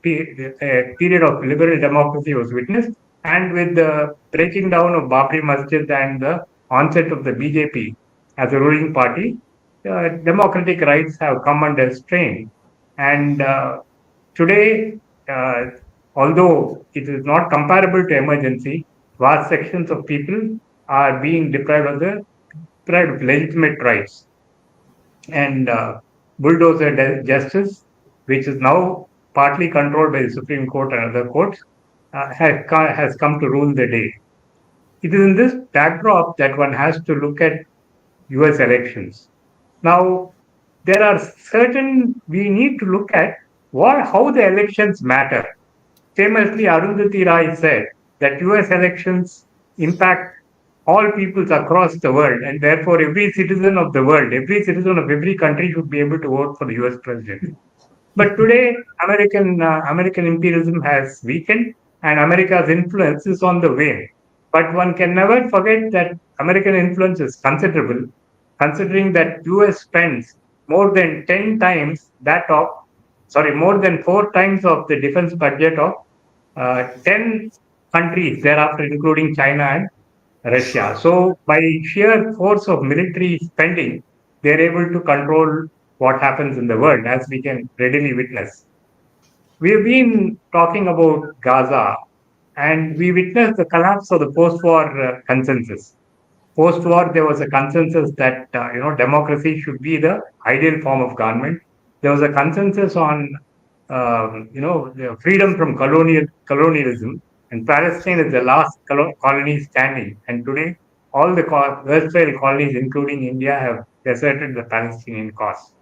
period of liberal democracy was witnessed. And with the breaking down of Babri Masjid and the onset of the BJP as a ruling party, democratic rights have come under strain. And today, although it is not comparable to emergency, vast sections of people are being deprived of legitimate rights. And bulldozer justice, which is now partly controlled by the Supreme Court and other courts, has come to rule the day. It is in this backdrop that one has to look at US elections. Now, there are we need to look at how the elections matter. Famously, Arundhati Roy said that US elections impact all peoples across the world, and therefore every citizen of the world, every citizen of every country should be able to vote for the US president. But today, American imperialism has weakened, and America's influence is on the wane. But one can never forget that American influence is considerable, considering that US spends more than 10 times more than 4 times of the defense budget of 10 countries thereafter, including China and Russia. So, by sheer force of military spending, they're able to control what happens in the world, as we can readily witness. We have been talking about Gaza, and we witnessed the collapse of the post-war consensus. Post-war, there was a consensus that democracy should be the ideal form of government. There was a consensus on the freedom from colonialism, and Palestine is the last colony standing. And today, all the erstwhile colonies, including India, have deserted the Palestinian cause.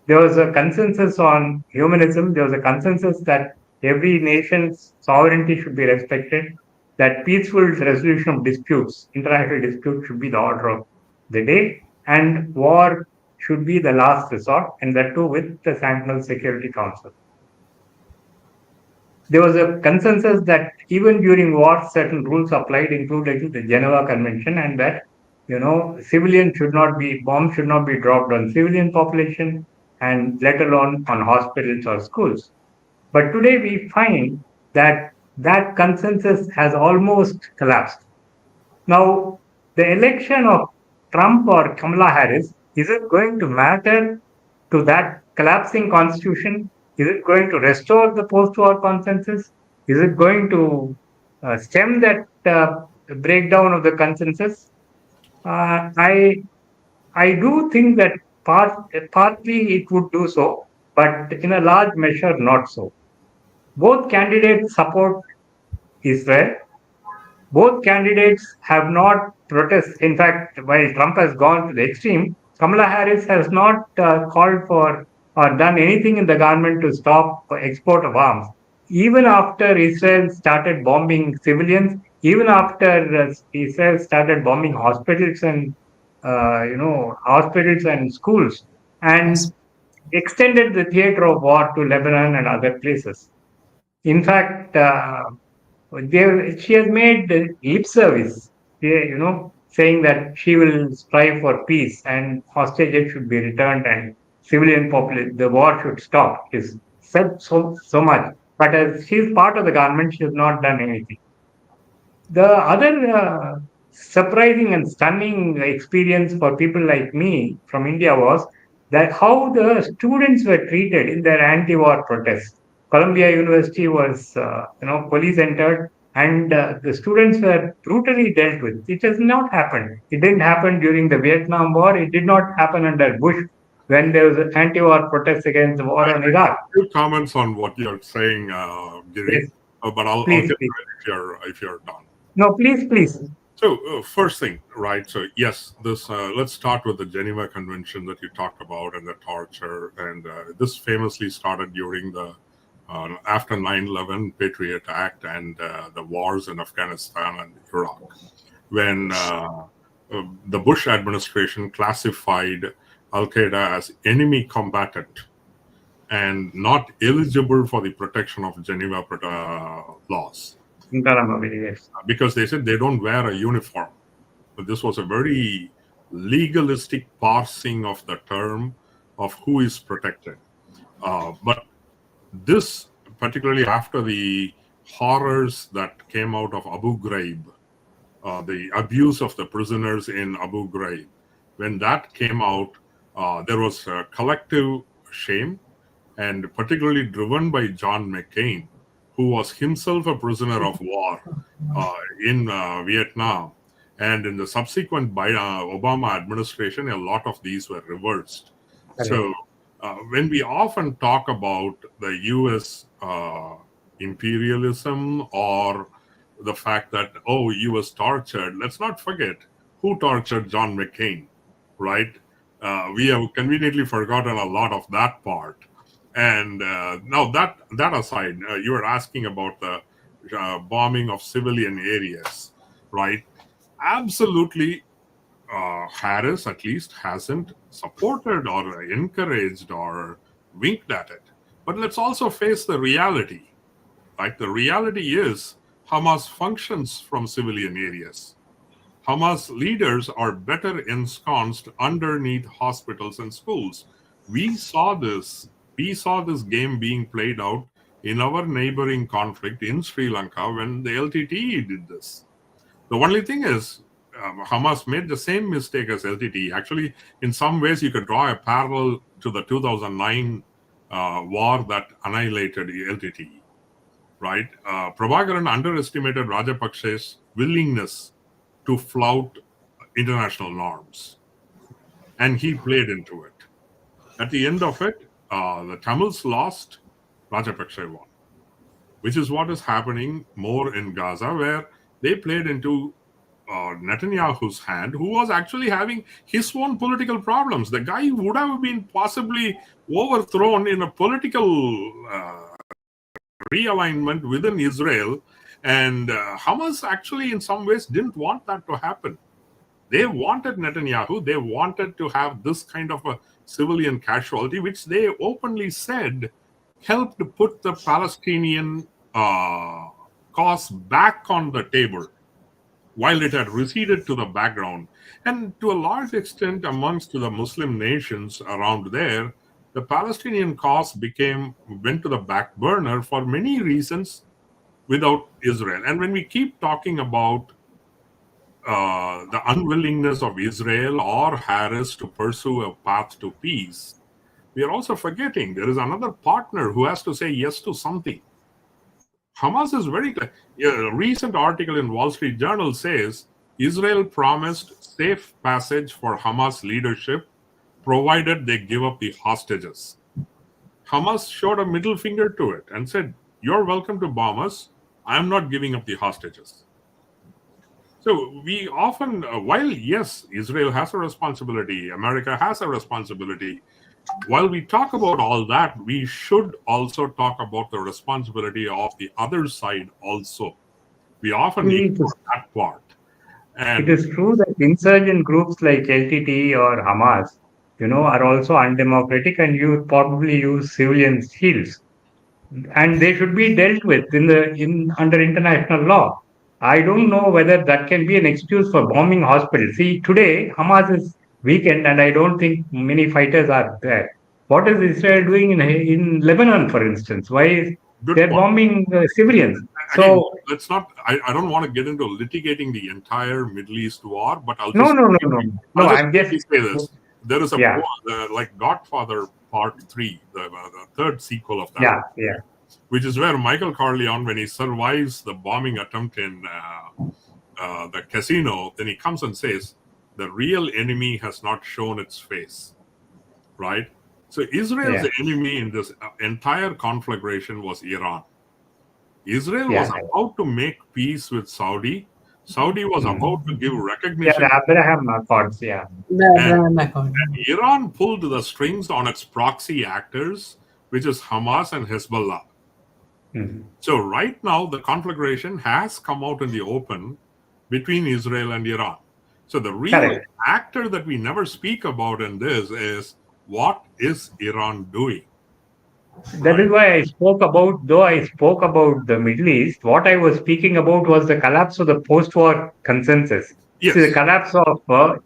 There was a consensus on humanism. There was a consensus that every nation's sovereignty should be respected, that peaceful resolution of disputes, international disputes, should be the order of the day, and war should be the last resort, and that too with the sanction of Security Council. There was a consensus that even during war, certain rules applied, including the Geneva Convention, and that bombs should not be dropped on civilian population, and let alone on hospitals or schools. But today we find that that consensus has almost collapsed. Now, the election of Trump or Kamala Harris, is it going to matter to that collapsing constitution? Is it going to restore the post-war consensus? Is it going to stem that breakdown of the consensus? I do think that partly it would do so, but in a large measure not so. Both candidates support Israel. Both candidates have not protested. In fact, while Trump has gone to the extreme, Kamala Harris has not called for or done anything in the government to stop export of arms. Even after Israel started bombing civilians, even after Israel started bombing hospitals and hospitals and schools, and extended the theater of war to Lebanon and other places. In fact, she has made lip service, saying that she will strive for peace and hostages should be returned and civilian population, the war should stop. Is said so much, but as she's part of the government, she has not done anything. The other surprising and stunning experience for people like me from India was that how the students were treated in their anti-war protests. Columbia University was, police entered, and the students were brutally dealt with. It has not happened. It didn't happen during the Vietnam War. It did not happen under Bush when there was anti-war protests against the war on Iraq. Few comments on what you're saying, Giri, Yes. but I'll Please, get please. to it if you're done. No, please. So first thing, right? So yes, this let's start with the Geneva Convention that you talked about and the torture, and this famously started during the after 9/11 Patriot Act and the wars in Afghanistan and Iraq, when the Bush administration classified Al Qaeda as enemy combatant and not eligible for the protection of Geneva laws. Yes. Because they said they don't wear a uniform. But this was a very legalistic parsing of the term of who is protected. But this, particularly after the horrors that came out of Abu Ghraib, the abuse of the prisoners in Abu Ghraib, when that came out, there was a collective shame, and particularly driven by John McCain, who was himself a prisoner of war in Vietnam. And in the subsequent Obama administration, a lot of these were reversed. So when we often talk about the U.S. imperialism or the fact that, oh, he was tortured. Let's not forget who tortured John McCain, right? We have conveniently forgotten a lot of that part. And now that aside, you were asking about the bombing of civilian areas, right? Absolutely, Harris at least hasn't supported or encouraged or winked at it. But let's also face the reality. Like the reality is Hamas functions from civilian areas. Hamas leaders are better ensconced underneath hospitals and schools. We saw this game being played out in our neighboring conflict in Sri Lanka when the LTTE did this. The only thing is, Hamas made the same mistake as LTTE. Actually, in some ways, you could draw a parallel to the 2009 war that annihilated LTTE, right? Prabhakaran underestimated Rajapakse's willingness to flout international norms, and he played into it. At the end of it, the Tamils lost, Rajapakse won, which is what is happening more in Gaza, where they played into Netanyahu's hand, who was actually having his own political problems. The guy would have been possibly overthrown in a political realignment within Israel. And Hamas actually, in some ways, didn't want that to happen. They wanted Netanyahu. They wanted to have this kind of a civilian casualty, which they openly said helped put the Palestinian cause back on the table, while it had receded to the background. And to a large extent, amongst the Muslim nations around there, the Palestinian cause went to the back burner for many reasons without Israel. And when we keep talking about the unwillingness of Israel or Harris to pursue a path to peace, we are also forgetting there is another partner who has to say yes to something. Hamas is very clear. A recent article in Wall Street Journal says Israel promised safe passage for Hamas leadership provided they give up the hostages. Hamas showed a middle finger to it and said, you're welcome to bomb us. I'm not giving up the hostages. So we often, while yes, Israel has a responsibility, America has a responsibility, while we talk about all that, we should also talk about the responsibility of the other side also. We often ignore that part. And it is true that insurgent groups like LTT or Hamas, are also undemocratic, and you probably use civilian shields, and they should be dealt with under international law. I don't know whether that can be an excuse for bombing hospitals. See, today Hamas is weakened, and I don't think many fighters are there. What is Israel doing in Lebanon, for instance? Why is they're bombing civilians? Again, let's not. I don't want to get into litigating the entire Middle East war, but I'll just I'm just say this. There is a like Godfather Part 3, the third sequel of that, which is where Michael Corleone, when he survives the bombing attempt in the casino, then he comes and says, the real enemy has not shown its face, right? So Israel's enemy in this entire conflagration was Iran. Israel was about to make peace with Saudi. Saudi was about to give recognition. The Abraham Accords, And Iran pulled the strings on its proxy actors, which is Hamas and Hezbollah. So right now, the conflagration has come out in the open between Israel and Iran. So the real actor that we never speak about in this is, what is Iran doing? That is why I spoke about the Middle East, what I was speaking about was the collapse of the post-war consensus. Yes. See, the collapse of the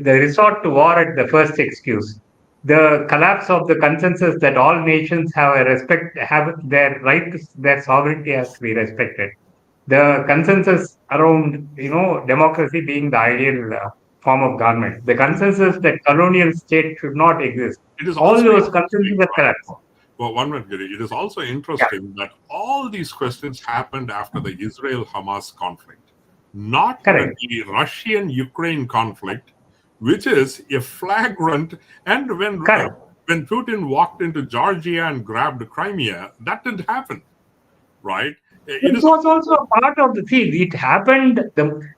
resort to war at the first excuse. The collapse of the consensus that all nations have their right to their sovereignty has to be respected. The consensus around, democracy being the ideal form of government. The consensus that colonial state should not exist. All those consensus have collapsed. Well, one minute, Giri. It is also interesting that all these questions happened after the Israel-Hamas conflict, not the Russian-Ukraine conflict, which is a flagrant. And when Putin walked into Georgia and grabbed Crimea, that didn't happen. right? It was also a part of the thing. It happened.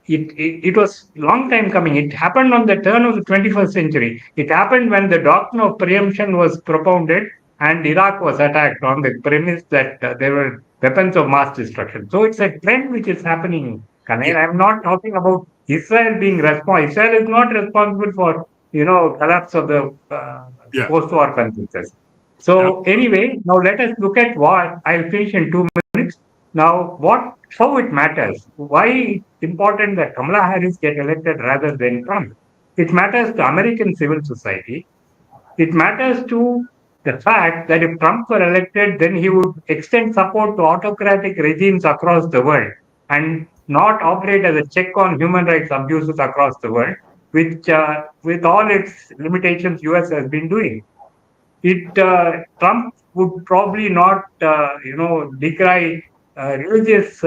It was long time coming. It happened on the turn of the 21st century. It happened when the doctrine of preemption was propounded and Iraq was attacked on the premise that there were weapons of mass destruction. So it's a trend which is happening. Kannaiyan, I'm not talking about Israel being responsible. Israel is not responsible for collapse of the post-war consensus. So anyway, now let us look at what I'll finish in 2 minutes. Now, how it matters? Why it's important that Kamala Harris get elected rather than Trump? It matters to American civil society. It matters to the fact that if Trump were elected, then he would extend support to autocratic regimes across the world and not operate as a check on human rights abuses across the world, which, with all its limitations, US has been doing. Trump would probably not decry religious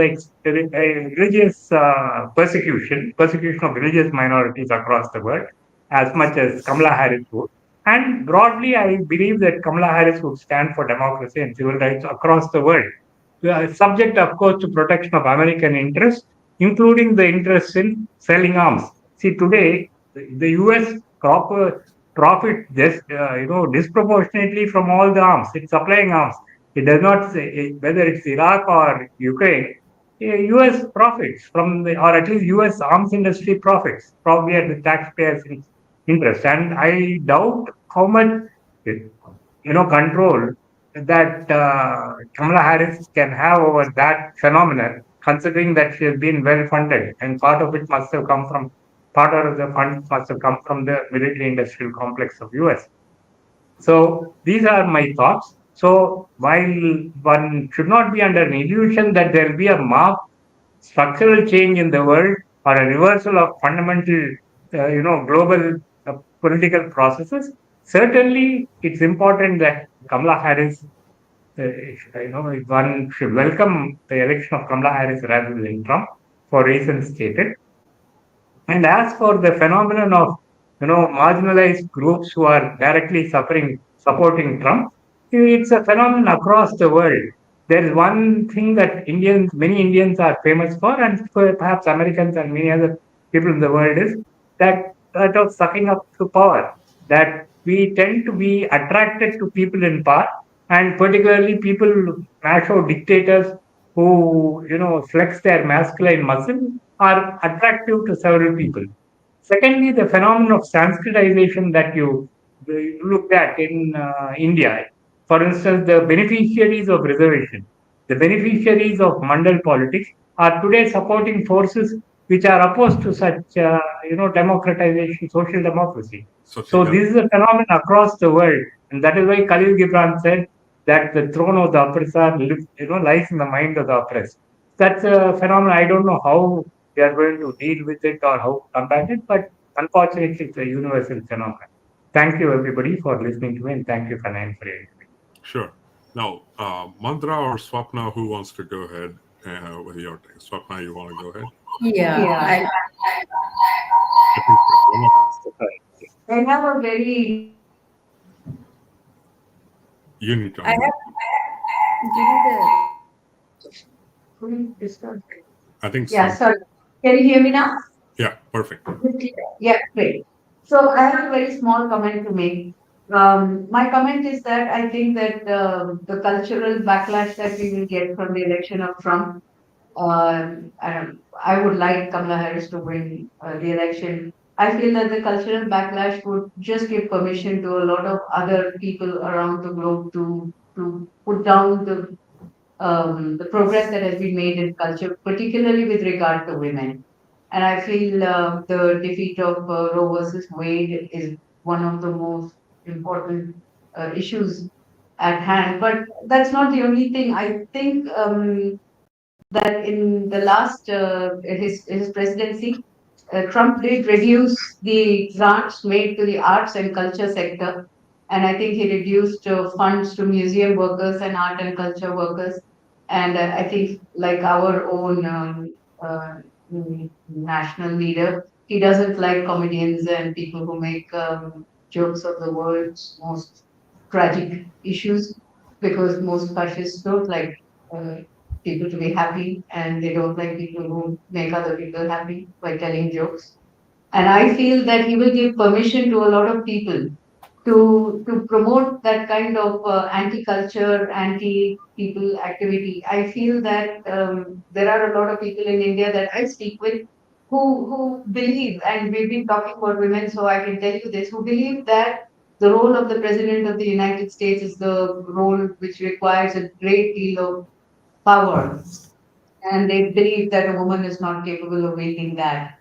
persecution of religious minorities across the world as much as Kamala Harris would. And broadly, I believe that Kamala Harris would stand for democracy and civil rights across the world, subject, of course, to protection of American interests, including the interests in selling arms. See, today the US profit just disproportionately from all the arms. It's supplying arms. It does not say whether it's Iraq or Ukraine. US profits from or at least US arms industry profits, probably at the taxpayers' interest. And I doubt how much control that Kamala Harris can have over that phenomenon, considering that she has been well funded, and part of the funds must have come from the military industrial complex of US. So these are my thoughts. So while one should not be under an illusion that there will be a marked structural change in the world or a reversal of fundamental, global political processes, certainly it's important that Kamala Harris, one should welcome the election of Kamala Harris rather than Trump for reasons stated. And as for the phenomenon of marginalized groups who are directly supporting Trump, it's a phenomenon across the world. There is one thing that many Indians are famous for, and perhaps Americans and many other people in the world is that of sucking up to power. That we tend to be attracted to people in power, and particularly people macho dictators who flex their masculine muscle are attractive to several people. Secondly, the phenomenon of Sanskritization that you looked at in India. For instance, the beneficiaries of reservation, the beneficiaries of Mandal politics are today supporting forces which are opposed to such, democratization, social democracy. So this is a phenomenon across the world, and that is why Khalil Gibran said that the throne of the oppressor lies in the mind of the oppressed. That's a phenomenon. I don't know how we are going to deal with it or how to combat it, but unfortunately, it's a universal phenomenon. Thank you, everybody, for listening to me, and thank you, Kannaiyan, for your interview. Sure. Now, Mandira or Swapna, who wants to go ahead with your thing? Swapna, you want to go ahead? Yeah. I have a very. You need to. I have. I think so. Yeah, sorry. Can you hear me now? Yeah, perfect. Yeah, great. So I have a very small comment to make. My comment is that I think that the cultural backlash that we will get from the election of Trump, I would like Kamala Harris to win the election. I feel that the cultural backlash would just give permission to a lot of other people around the globe to put down the progress that has been made in culture, particularly with regard to women. And I feel the defeat of Roe versus Wade is one of the most important issues at hand. But that's not the only thing. I think that in the last his presidency, Trump did reduce the grants made to the arts and culture sector, and I think he reduced funds to museum workers and art and culture workers. And I think, like our own national leader, he doesn't like comedians and people who make jokes of the world's most tragic issues, because most fascists don't like people to be happy, and they don't like people who make other people happy by telling jokes. And I feel that he will give permission to a lot of people to promote that kind of anti-culture, anti-people activity. I feel that there are a lot of people in India that I speak with who believe, and we've been talking about women, so I can tell you this, who believe that the role of the President of the United States is the role which requires a great deal of power, and they believe that a woman is not capable of wielding that.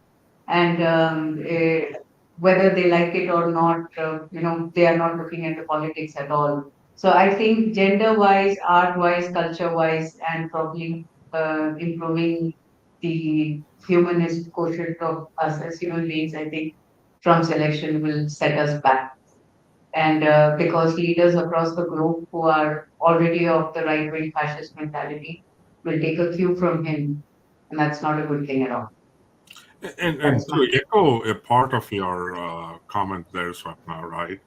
And whether they like it or not, they are not looking at the politics at all. So I think gender-wise, art-wise, culture-wise, and probably improving the humanist quotient of us as human beings, I think Trump's election will set us back. And because leaders across the globe who are already of the right-wing fascist mentality will take a cue from him, and that's not a good thing at all. And to echo a part of your comment there, Swapna, right?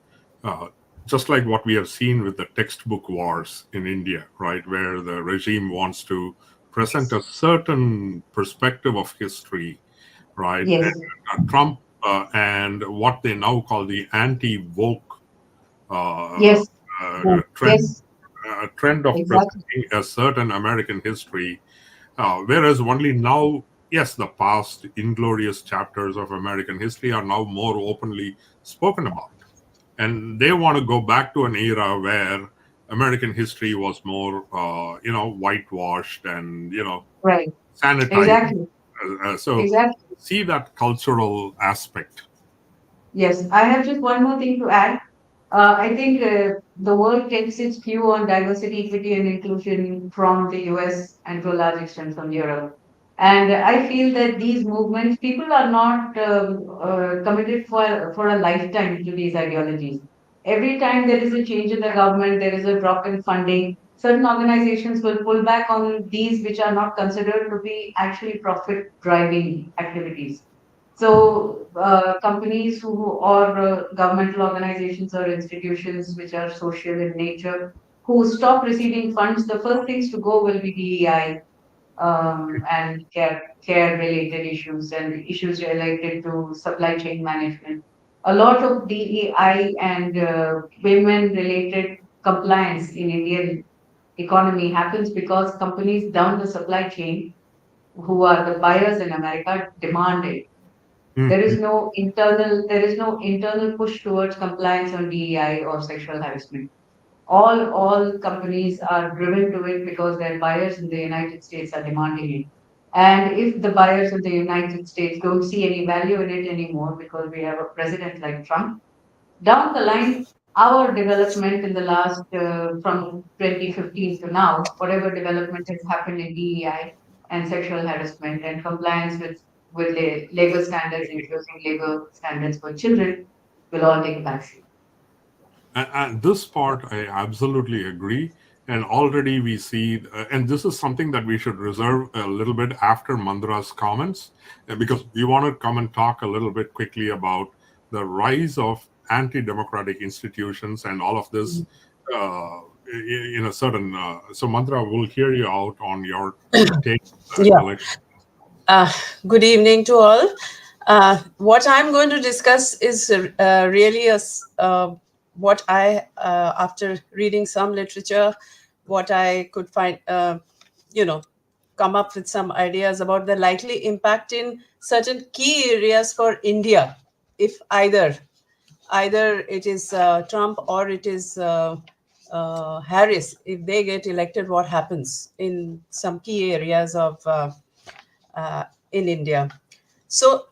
Just like what we have seen with the textbook wars in India, right, where the regime wants to present a certain perspective of history, right? Yes. And Trump and what they now call the anti-woke Yes. trend, Yes. trend of Exactly. presenting a certain American history, whereas only now, yes, the past inglorious chapters of American history are now more openly spoken about. And they want to go back to an era where American history was more, whitewashed and, Right. sanitized. Exactly. So Exactly. see that cultural aspect. Yes. I have just one more thing to add. I think the world takes its cue on diversity, equity, and inclusion from the US and to a large extent from Europe. And I feel that these movements, people are not committed for a lifetime to these ideologies. Every time there is a change in the government, there is a drop in funding. Certain organizations will pull back on these which are not considered to be actually profit driving activities. So, companies who or governmental organizations or institutions which are social in nature who stop receiving funds, the first things to go will be DEI and care related issues and issues related to supply chain management. A lot of DEI and women related compliance in Indian economy happens because companies down the supply chain who are the buyers in America demand it. There is no internal push towards compliance on DEI or sexual harassment. All companies are driven to it because their buyers in the United States are demanding it. And if the buyers in the United States don't see any value in it anymore because we have a president like Trump, down the line, our development in the last from 2015 to now, whatever development has happened in DEI and sexual harassment and compliance with labor standards, including labor standards for children, will all take a backseat. And this part, I absolutely agree. And already we see, and this is something that we should reserve a little bit after Mandira's comments, because we want to come and talk a little bit quickly about the rise of anti-democratic institutions and all of this in a certain. So, Mandira, we'll hear you out on your take. Yeah. Election. Good evening to all. What I'm going to discuss is really what I, after reading some literature, what I could find, come up with some ideas about the likely impact in certain key areas for India, if either it is Trump or it is Harris, if they get elected, what happens in some key areas of in India. So,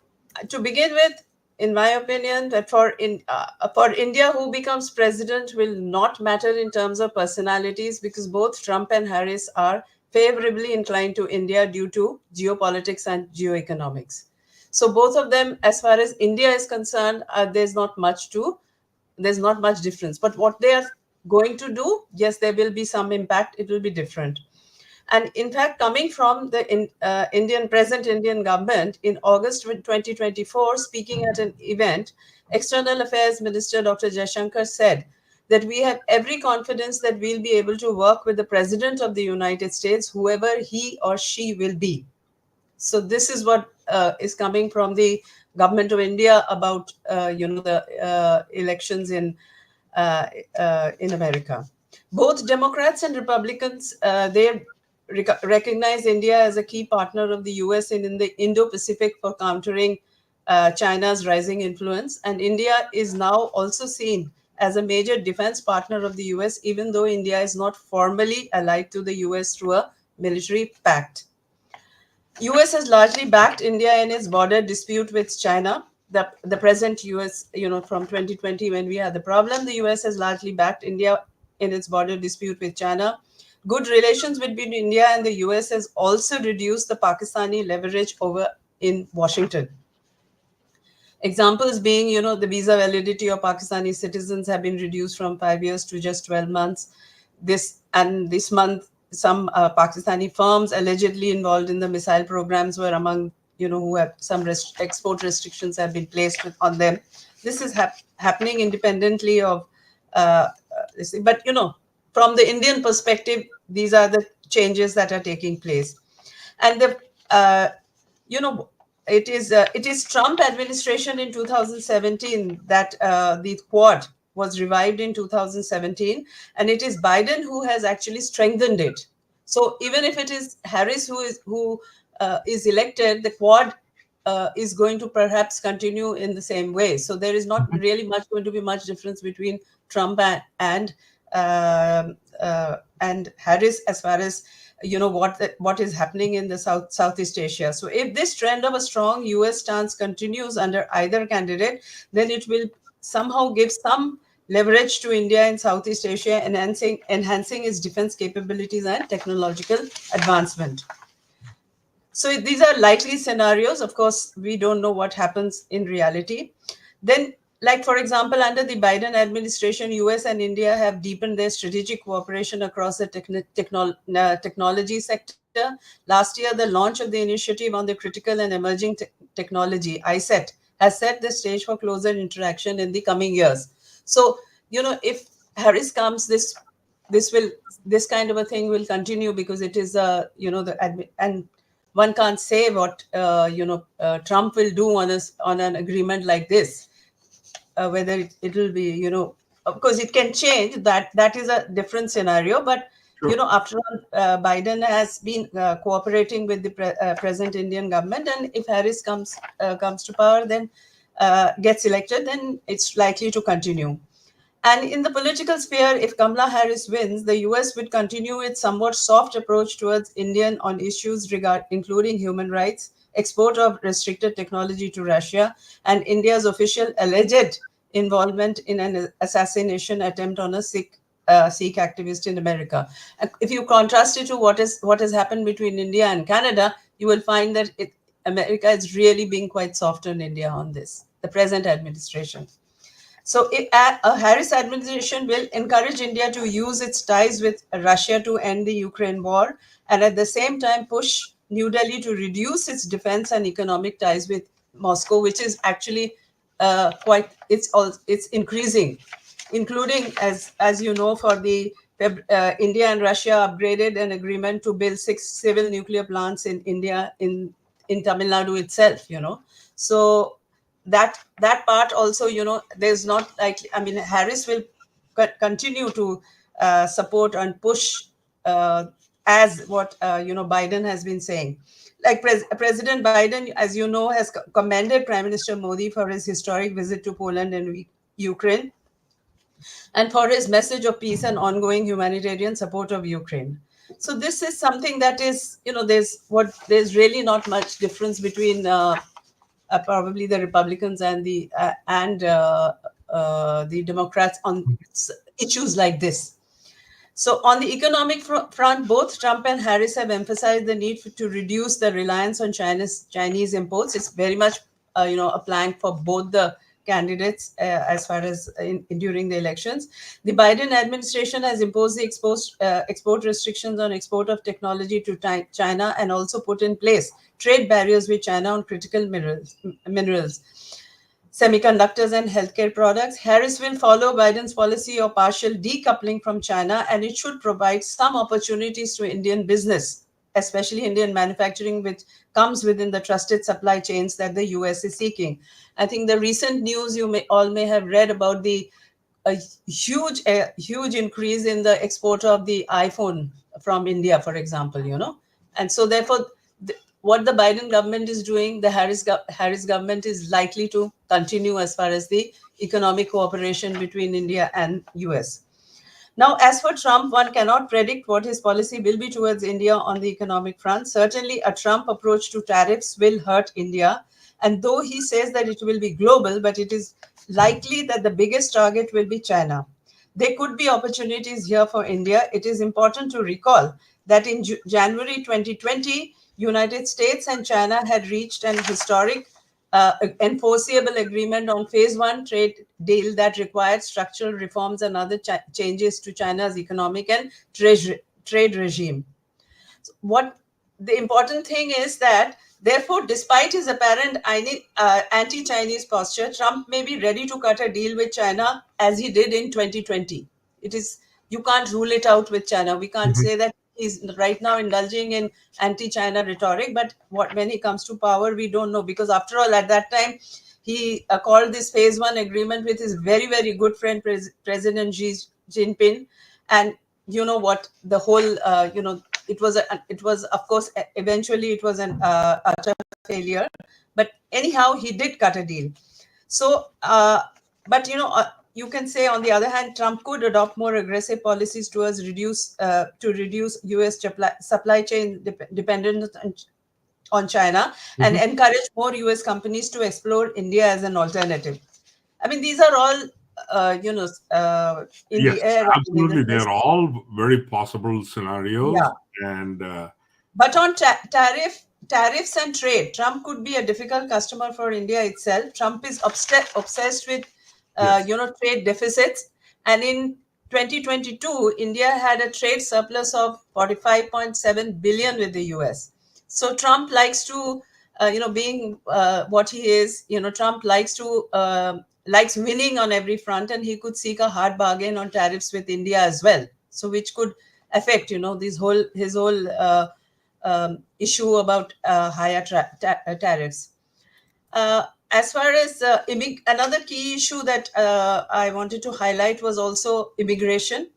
to begin with, in my opinion, that for India, who becomes president will not matter in terms of personalities, because both Trump and Harris are favorably inclined to India due to geopolitics and geoeconomics. So both of them, as far as India is concerned, there's not much difference. But what they are going to do, yes, there will be some impact. It will be different. And in fact, coming from the present Indian government, in August 2024, speaking at an event, External Affairs Minister Dr. Jaishankar said that we have every confidence that we'll be able to work with the President of the United States, whoever he or she will be. So this is what is coming from the government of India about the elections in America. Both Democrats and Republicans they recognize India as a key partner of the US in the Indo-Pacific for countering China's rising influence, and India is now also seen as a major defense partner of the US, even though India is not formally allied to the US through a military pact. US has largely backed India in its border dispute with China. The present US, from 2020 when we had the problem, the US has largely backed India in its border dispute with China. Good relations between India and the US has also reduced the Pakistani leverage over in Washington. Examples being, the visa validity of Pakistani citizens have been reduced from 5 years to just 12 months. This month, some Pakistani firms allegedly involved in the missile programs were among, who have some export restrictions have been placed on them. This is happening independently of, but, from the Indian perspective, these are the changes that are taking place. And it is Trump administration in 2017 that the Quad was revived in 2017, and it is Biden who has actually strengthened it. So even if it is Harris who is elected, the Quad is going to perhaps continue in the same way. So there is not really going to be much difference between Trump and Harris as far as what is happening in the Southeast Asia. So if this trend of a strong US stance continues under either candidate, then it will somehow give some leverage to India in Southeast Asia, enhancing its defense capabilities and technological advancement. So these are likely scenarios. Of course, we don't know what happens in reality. Then, like, for example, under the Biden administration, US and India have deepened their strategic cooperation across the technology sector. Last year, the launch of the Initiative on the Critical and Emerging Technology, ISET, has set the stage for closer interaction in the coming years. So, if Harris comes, this kind of a thing will continue, because it is and one can't say what Trump will do on an agreement like this. Whether it will be, of course, it can change. That is a different scenario. But Sure. after all, Biden has been cooperating with the present Indian government, and if Harris comes to power, then gets elected, then it's likely to continue. And in the political sphere, if Kamala Harris wins, the US would continue its somewhat soft approach towards India on issues including human rights, export of restricted technology to Russia, and India's official alleged involvement in an assassination attempt on a Sikh activist in America. And if you contrast it to what has happened between India and Canada, you will find that America is really being quite soft on India on this, the present administration. So a Harris administration will encourage India to use its ties with Russia to end the Ukraine war, and at the same time push New Delhi to reduce its defense and economic ties with Moscow, which is actually it's increasing, including, as you know, for the India and Russia upgraded an agreement to build 6 civil nuclear plants in India in Tamil Nadu itself. So that part also, there's not likely. I mean, Harris will continue to support and push as what Biden has been saying. Like President Biden, as you know, has commended Prime Minister Modi for his historic visit to Poland and Ukraine, and for his message of peace and ongoing humanitarian support of Ukraine. So this is something that is, there's really not much difference between probably the Republicans and the Democrats on issues like this. So on the economic front, both Trump and Harris have emphasized the need to reduce the reliance on Chinese imports. It's very much a plank for both the candidates as far as during the elections. The Biden administration has imposed the export restrictions on export of technology to China, and also put in place trade barriers with China on critical minerals. semiconductors and healthcare products. Harris will follow Biden's policy of partial decoupling from China, and it should provide some opportunities to Indian business, especially Indian manufacturing, which comes within the trusted supply chains that the US is seeking. I think the recent news you may have read about a huge increase in the export of the iPhone from India, for example, and so therefore what the Biden government is doing, the Harris government is likely to continue as far as the economic cooperation between India and US. Now, as for Trump, one cannot predict what his policy will be towards India on the economic front. Certainly, a Trump approach to tariffs will hurt India. And though he says that it will be global, but it is likely that the biggest target will be China. There could be opportunities here for India. It is important to recall that in January 2020, United States and China had reached an historic enforceable agreement on phase one trade deal that required structural reforms and other changes to China's economic and trade regime. So what the important thing is that, therefore, despite his apparent anti-Chinese posture, Trump may be ready to cut a deal with China as he did in 2020. You can't rule it out with China. We can't say that he's right now indulging in anti-China rhetoric, but when he comes to power, we don't know, because after all, at that time, he called this phase one agreement with his very, very good friend, President Xi Jinping. And you know what, the whole, it was, of course, eventually it was an utter failure. But anyhow, he did cut a deal. So, but you can say, on the other hand, Trump could adopt more aggressive policies towards reduce U.S. supply chain dependence on China, and encourage more U.S. companies to explore India as an alternative. I mean, these are all, in yes, the air. Absolutely, they're all very possible scenarios. Yeah. And but on tariffs and trade, Trump could be a difficult customer for India itself. Trump is obsessed with trade deficits, and in 2022, India had a trade surplus of 45.7 billion with the US. So Trump likes to, being what he is, Trump likes winning on every front, and he could seek a hard bargain on tariffs with India as well. So which could affect, his whole issue about higher tariffs. As far as another key issue that I wanted to highlight was also immigration.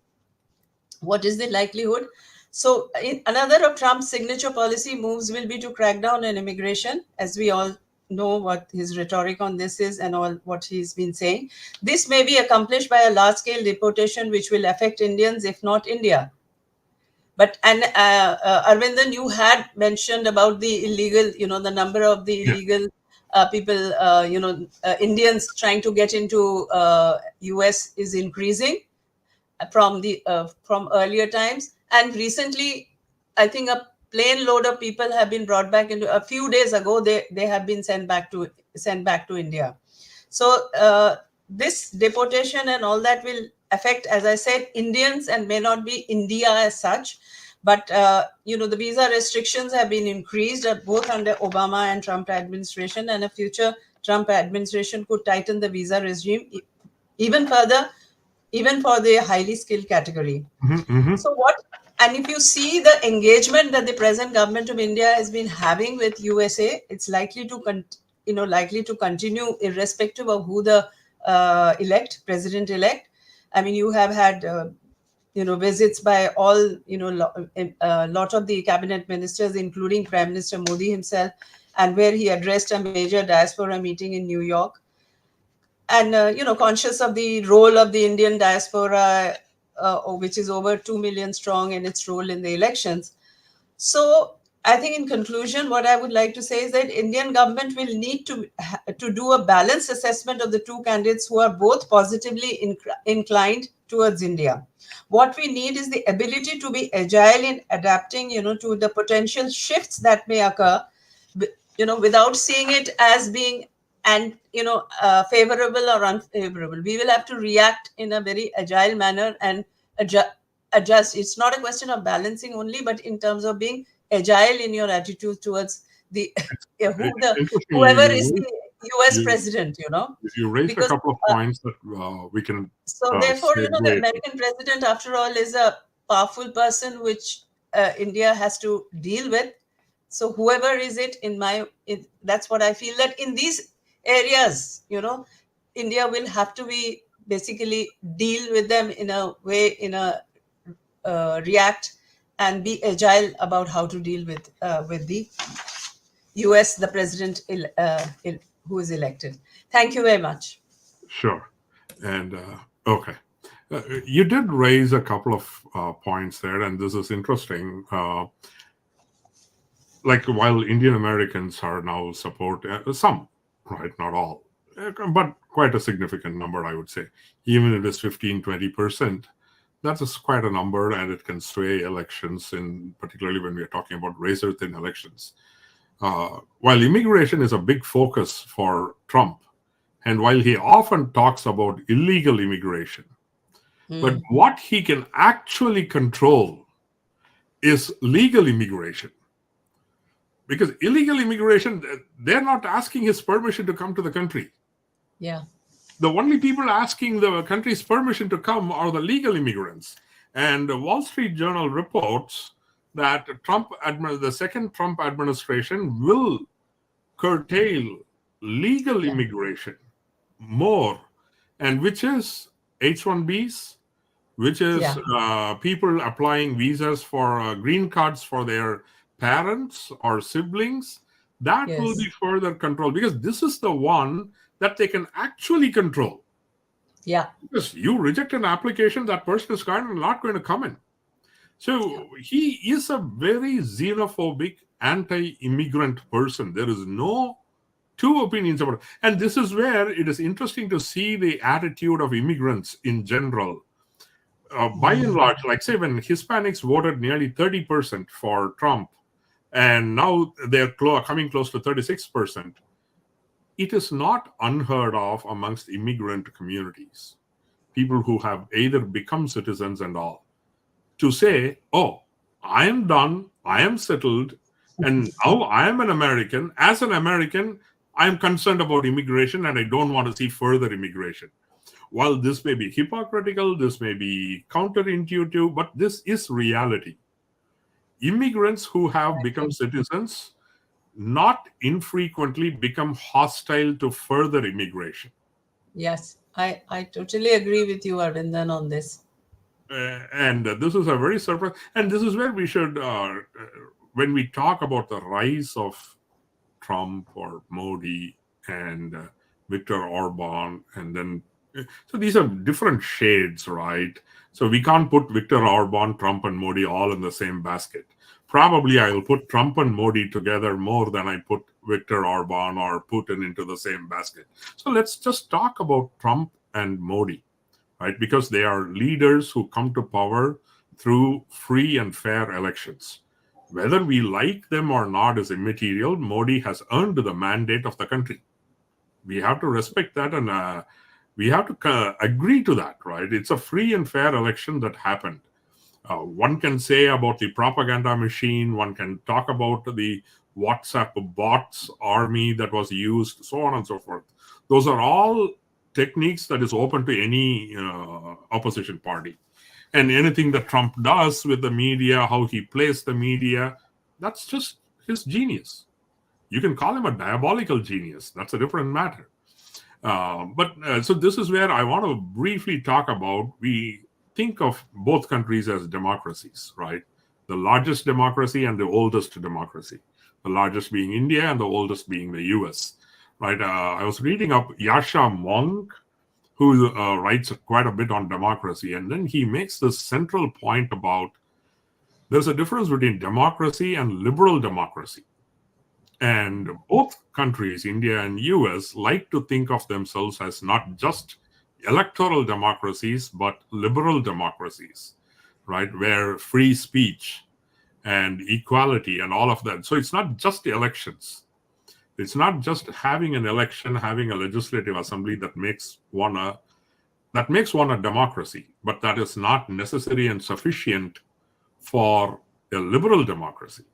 What is the likelihood? So another of Trump's signature policy moves will be to crack down on immigration, as we all know what his rhetoric on this is and all what he's been saying. This may be accomplished by a large-scale deportation, which will affect Indians, if not India. But, and Aravindan, you had mentioned about the illegal, the number of the illegal people, Indians trying to get into US is increasing from earlier times. And recently, I think a plane load of people have been brought back into, a few days ago, they have been sent back to India. So this deportation and all that will affect, as I said, Indians, and may not be India as such. But, the visa restrictions have been increased both under Obama and Trump administration, and a future Trump administration could tighten the visa regime even further, even for the highly skilled category. So and if you see the engagement that the present government of India has been having with USA, it's likely to continue irrespective of who the president-elect. I mean, you have had, visits by all, a lot of the cabinet ministers, including Prime Minister Modi himself, and where he addressed a major diaspora meeting in New York. And, conscious of the role of the Indian diaspora, which is over 2 million strong, in its role in the elections. So I think in conclusion, what I would like to say is that Indian government will need to do a balanced assessment of the two candidates who are both positively inclined towards India. What we need is the ability to be agile in adapting, to the potential shifts that may occur, without seeing it as being favorable or unfavorable. We will have to react in a very agile manner and adjust. It's not a question of balancing only, but in terms of being agile in your attitude towards the whoever is the US you, president, you raised a because couple of points that we can so therefore, the segue. American president, after all, is a powerful person which India has to deal with. So whoever is it, that's what I feel, that in these areas, India will have to be basically deal with them in a way, react and be agile about how to deal with the US, the president who is elected. Thank you very much. Sure. And okay. You did raise a couple of points there, and this is interesting. Like, while Indian Americans are now support some, right, not all, but quite a significant number, I would say. Even if it is 15-20%, that is quite a number, and it can sway elections, particularly when we are talking about razor-thin elections. While immigration is a big focus for Trump, and while he often talks about illegal immigration, but what he can actually control is legal immigration. Because illegal immigration, they're not asking his permission to come to the country. Yeah. The only people asking the country's permission to come are the legal immigrants. And the Wall Street Journal reports that the second Trump administration will curtail legal immigration more, and which is H-1Bs, which is people applying visas for green cards for their parents or siblings. That will be further controlled, because this is the one that they can actually control. Yeah. Because you reject an application, that person is kind of not going to come in. So he is a very xenophobic, anti-immigrant person. There is no two opinions about it. And this is where it is interesting to see the attitude of immigrants in general. By and large, like say when Hispanics voted nearly 30% for Trump, and now they're coming close to 36%, it is not unheard of amongst immigrant communities, people who have either become citizens and all, to say, oh, I am done, I am settled, and now I am an American. As an American, I am concerned about immigration, and I don't want to see further immigration. While this may be hypocritical, this may be counterintuitive, but this is reality. Immigrants who have become citizens not infrequently become hostile to further immigration. Yes, I totally agree with you, Aravindan, on this. And this is a very surprise. And this is where we should, when we talk about the rise of Trump or Modi and Viktor Orban, and then so these are different shades, right? So we can't put Viktor Orban, Trump, and Modi all in the same basket. Probably I will put Trump and Modi together more than I put Viktor Orban or Putin into the same basket. So let's just talk about Trump and Modi, right? Because they are leaders who come to power through free and fair elections. Whether we like them or not is immaterial. Modi has earned the mandate of the country. We have to respect that, and we have to agree to that, right? It's a free and fair election that happened. One can say about the propaganda machine, one can talk about the WhatsApp bots army that was used, so on and so forth. Those are all techniques that is open to any opposition party. And anything that Trump does with the media, how he plays the media, that's just his genius. You can call him a diabolical genius. That's a different matter. So this is where I want to briefly talk about, we think of both countries as democracies, right? The largest democracy and the oldest democracy. The largest being India and the oldest being the US, right? I was reading up Yasha Monk, who writes quite a bit on democracy. And then he makes this central point about there's a difference between democracy and liberal democracy. And both countries, India and US, like to think of themselves as not just electoral democracies, but liberal democracies, right? Where free speech and equality and all of that. So it's not just the elections. It's not just having an election, having a legislative assembly that makes one a democracy, but that is not necessary and sufficient for a liberal democracy.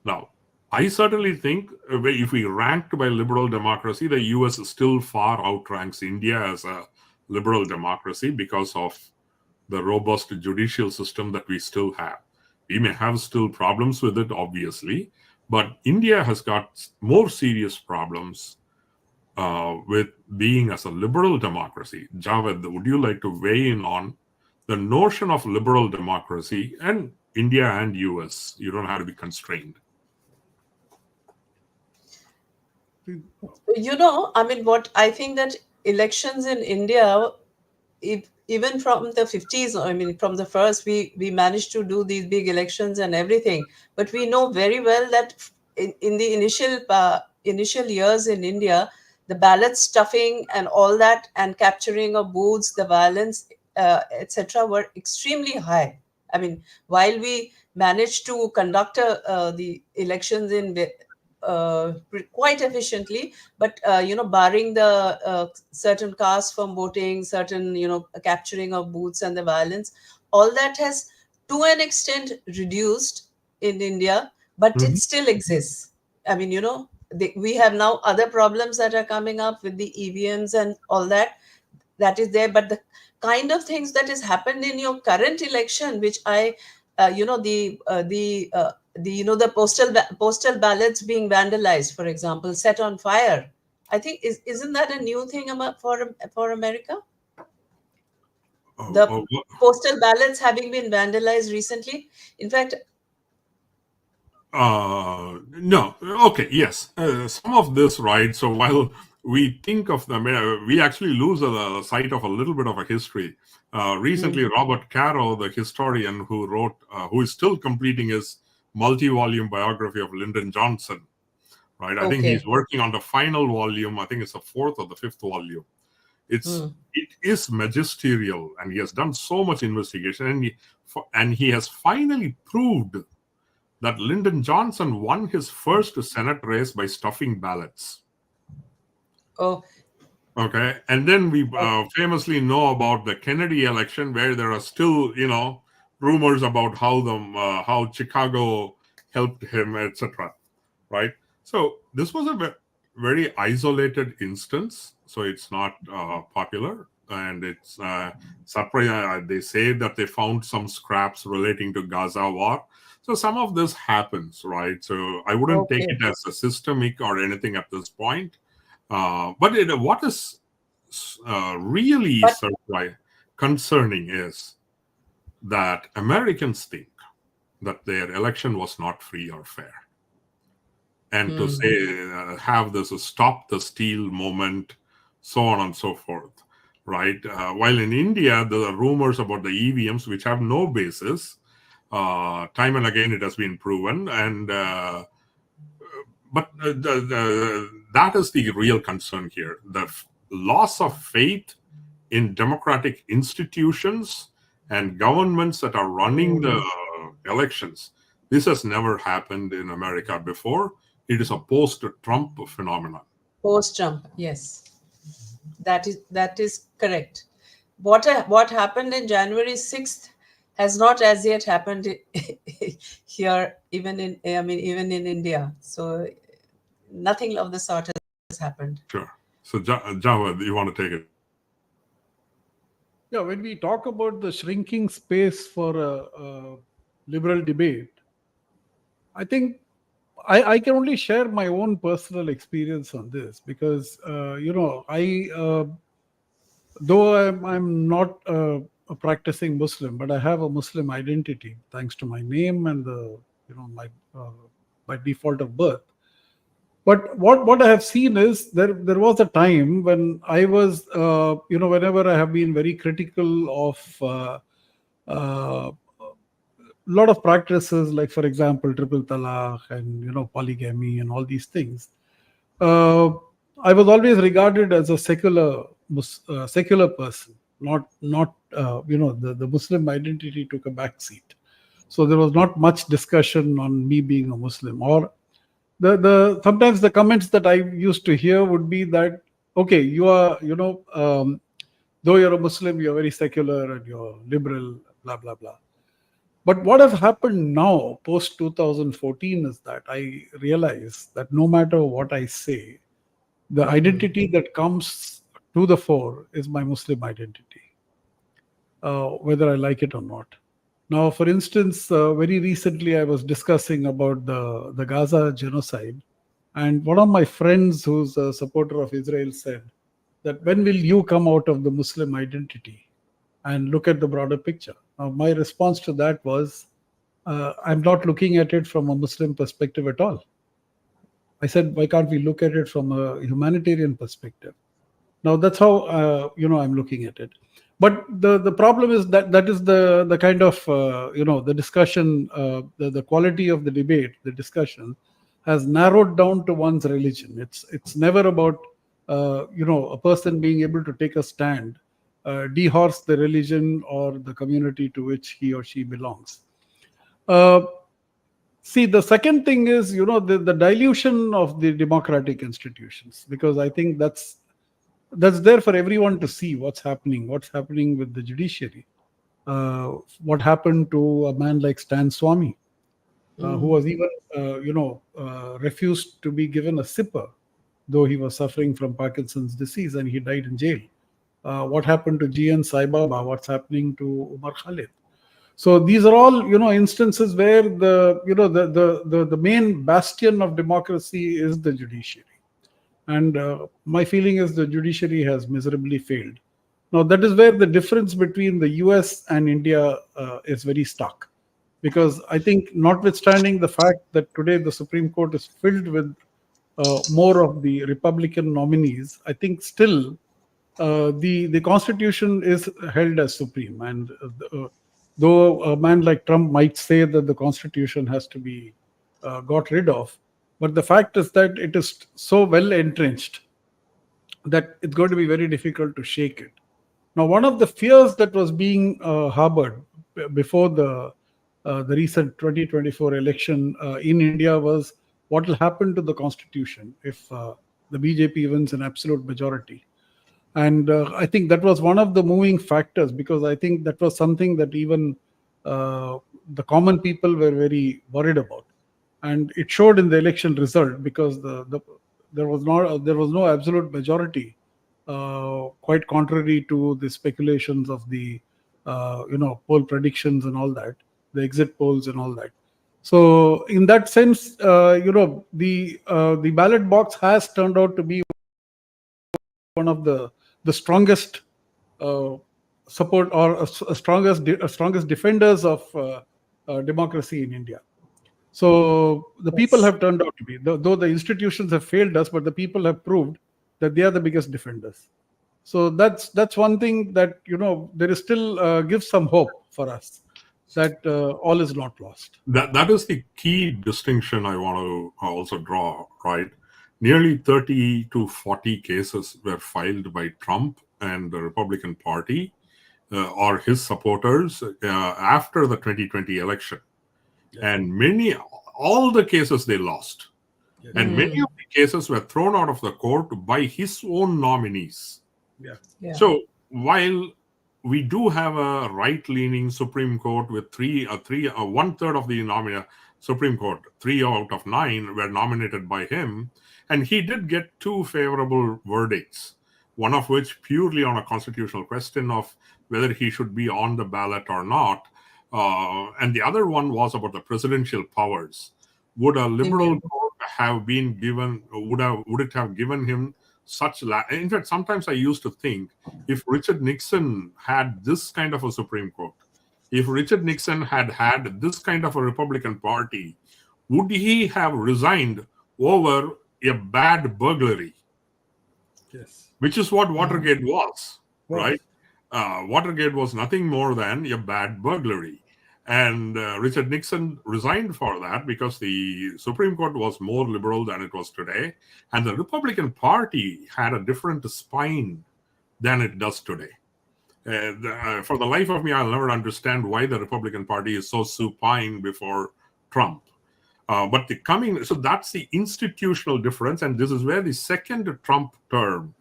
Now, I certainly think if we ranked by liberal democracy, the US still far outranks India as a liberal democracy because of the robust judicial system that we still have. We may have still problems with it, obviously, but India has got more serious problems with being as a liberal democracy. Jawad, would you like to weigh in on the notion of liberal democracy and India and US? You don't have to be constrained. I mean, what I think that elections in India, even from the 50s, I mean, from the first, we managed to do these big elections and everything. But we know very well that in the initial years in India, the ballot stuffing and all that, and capturing of booths, the violence, etc., were extremely high. I mean, while we managed to conduct the elections in quite efficiently, but barring the certain castes from voting, certain capturing of booths and the violence, all that has to an extent reduced in India, but it still exists. I mean, we have now other problems that are coming up with the EVMs and all that. That is there, but the kind of things that has happened in your current election, which I the postal ballots being vandalized, for example, set on fire. I think isn't that a new thing for America? The postal ballots having been vandalized recently. In fact, no. Okay. Yes. Some of this, right? So while we think of them, we actually lose sight of a little bit of a history. Recently, Robert Caro, the historian who is still completing his multi-volume biography of Lyndon Johnson, right? I think he's working on the final volume. I think it's the 4th or the 5th volume. It is magisterial, and he has done so much investigation, and he has finally proved that Lyndon Johnson won his first Senate race by stuffing ballots. Oh. Okay. And then we famously know about the Kennedy election, where there are still, rumors about how Chicago helped him, etc. Right. So this was a very isolated instance. So it's not popular. And it's surprising. They say that they found some scraps relating to Gaza war. So some of this happens, right? So I wouldn't take it as a systemic or anything at this point. But what is really concerning is that Americans think that their election was not free or fair. And to say, have this stop the steal moment, so on and so forth, right? While in India, the rumors about the EVMs, which have no basis, time and again it has been proven, and but that is the real concern here: the loss of faith in democratic institutions and governments that are running the elections. This has never happened in America before. It is a post-Trump phenomenon. Post-Trump, yes, that is correct. What happened in January 6th has not as yet happened here, even in India. So nothing of the sort has happened. Sure. So Jawad, you want to take it? Yeah, when we talk about the shrinking space for a liberal debate, I think I can only share my own personal experience on this because, though I'm not a practicing Muslim, but I have a Muslim identity thanks to my name and my default of birth. But what I have seen is there was a time when I was, whenever I have been very critical of a lot of practices, like, for example, triple talaq and, polygamy and all these things, I was always regarded as a secular person, not the Muslim identity took a back seat. So there was not much discussion on me being a Muslim, or the sometimes the comments that I used to hear would be that, okay, you are, though you're a Muslim, you're very secular and you're liberal, blah, blah, blah. But what has happened now, post 2014, is that I realize that no matter what I say, the identity that comes to the fore is my Muslim identity, whether I like it or not. Now, for instance, very recently I was discussing about the Gaza genocide, and one of my friends who's a supporter of Israel said that when will you come out of the Muslim identity and look at the broader picture? Now, my response to that was, I'm not looking at it from a Muslim perspective at all. I said, why can't we look at it from a humanitarian perspective? Now that's how I'm looking at it. But the problem is that is the kind of the discussion, the quality of the debate, the discussion has narrowed down to one's religion. It's never about a person being able to take a stand, dehorse the religion or the community to which he or she belongs. See, the second thing is, the dilution of the democratic institutions, because I think that's there for everyone to see what's happening with the judiciary. What happened to a man like Stan Swamy, who was even, refused to be given a sipper, though he was suffering from Parkinson's disease and he died in jail. What happened to G.N. Saibaba? What's happening to Umar Khalid? So these are all, instances where the main bastion of democracy is the judiciary. And my feeling is the judiciary has miserably failed. Now, that is where the difference between the US and India is very stark. Because I think, notwithstanding the fact that today the Supreme Court is filled with more of the Republican nominees, I think still the Constitution is held as supreme. And though a man like Trump might say that the Constitution has to be got rid of, but the fact is that it is so well entrenched that it's going to be very difficult to shake it. Now, one of the fears that was being harbored before the recent 2024 election in India was what will happen to the Constitution if the BJP wins an absolute majority. And I think that was one of the moving factors, because I think that was something that even the common people were very worried about. And it showed in the election result, because there was no absolute majority, quite contrary to the speculations of the poll predictions and all that, the exit polls and all that. So in that sense, the ballot box has turned out to be one of the strongest support or strongest defenders of democracy in India. So the people have turned out to be, though the institutions have failed us, but the people have proved that they are the biggest defenders. So that's one thing that there is still gives some hope for us that all is not lost. That is the key distinction I want to also draw, right? Nearly 30 to 40 cases were filed by Trump and the Republican Party or his supporters after the 2020 election. Yes. And all the cases they lost. Yes. And many of the cases were thrown out of the court by his own nominees. Yeah. Yeah. So while we do have a right-leaning Supreme Court with one-third of the Supreme Court, 3 out of 9 were nominated by him, and he did get 2 favorable verdicts, one of which purely on a constitutional question of whether he should be on the ballot or not. And the other one was about the presidential powers. Would a liberal court have been given, would it have given him such, in fact, sometimes I used to think, if Richard Nixon had this kind of a Supreme Court, if Richard Nixon had this kind of a Republican Party, would he have resigned over a bad burglary? Yes. Which is what Watergate was, right? Watergate was nothing more than a bad burglary. And Richard Nixon resigned for that because the Supreme Court was more liberal than it was today. And the Republican Party had a different spine than it does today. For the life of me, I'll never understand why the Republican Party is so supine before Trump. So that's the institutional difference. And this is where the second Trump term,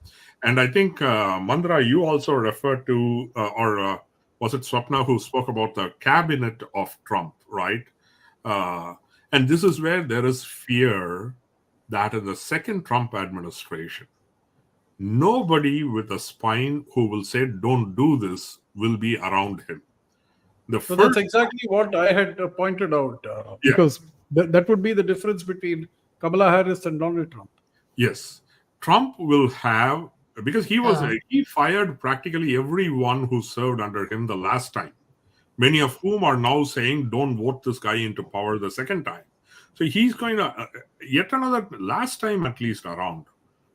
and I think, Mandira, you also referred to, was it Swapna who spoke about the cabinet of Trump, right? And this is where there is fear that in the second Trump administration, nobody with a spine who will say, don't do this, will be around him. So that's exactly what I had pointed out, because that would be the difference between Kamala Harris and Donald Trump. Yes. Trump will have, because he fired practically everyone who served under him the last time, many of whom are now saying, don't vote this guy into power the second time. So he's going to, yet another, last time at least around,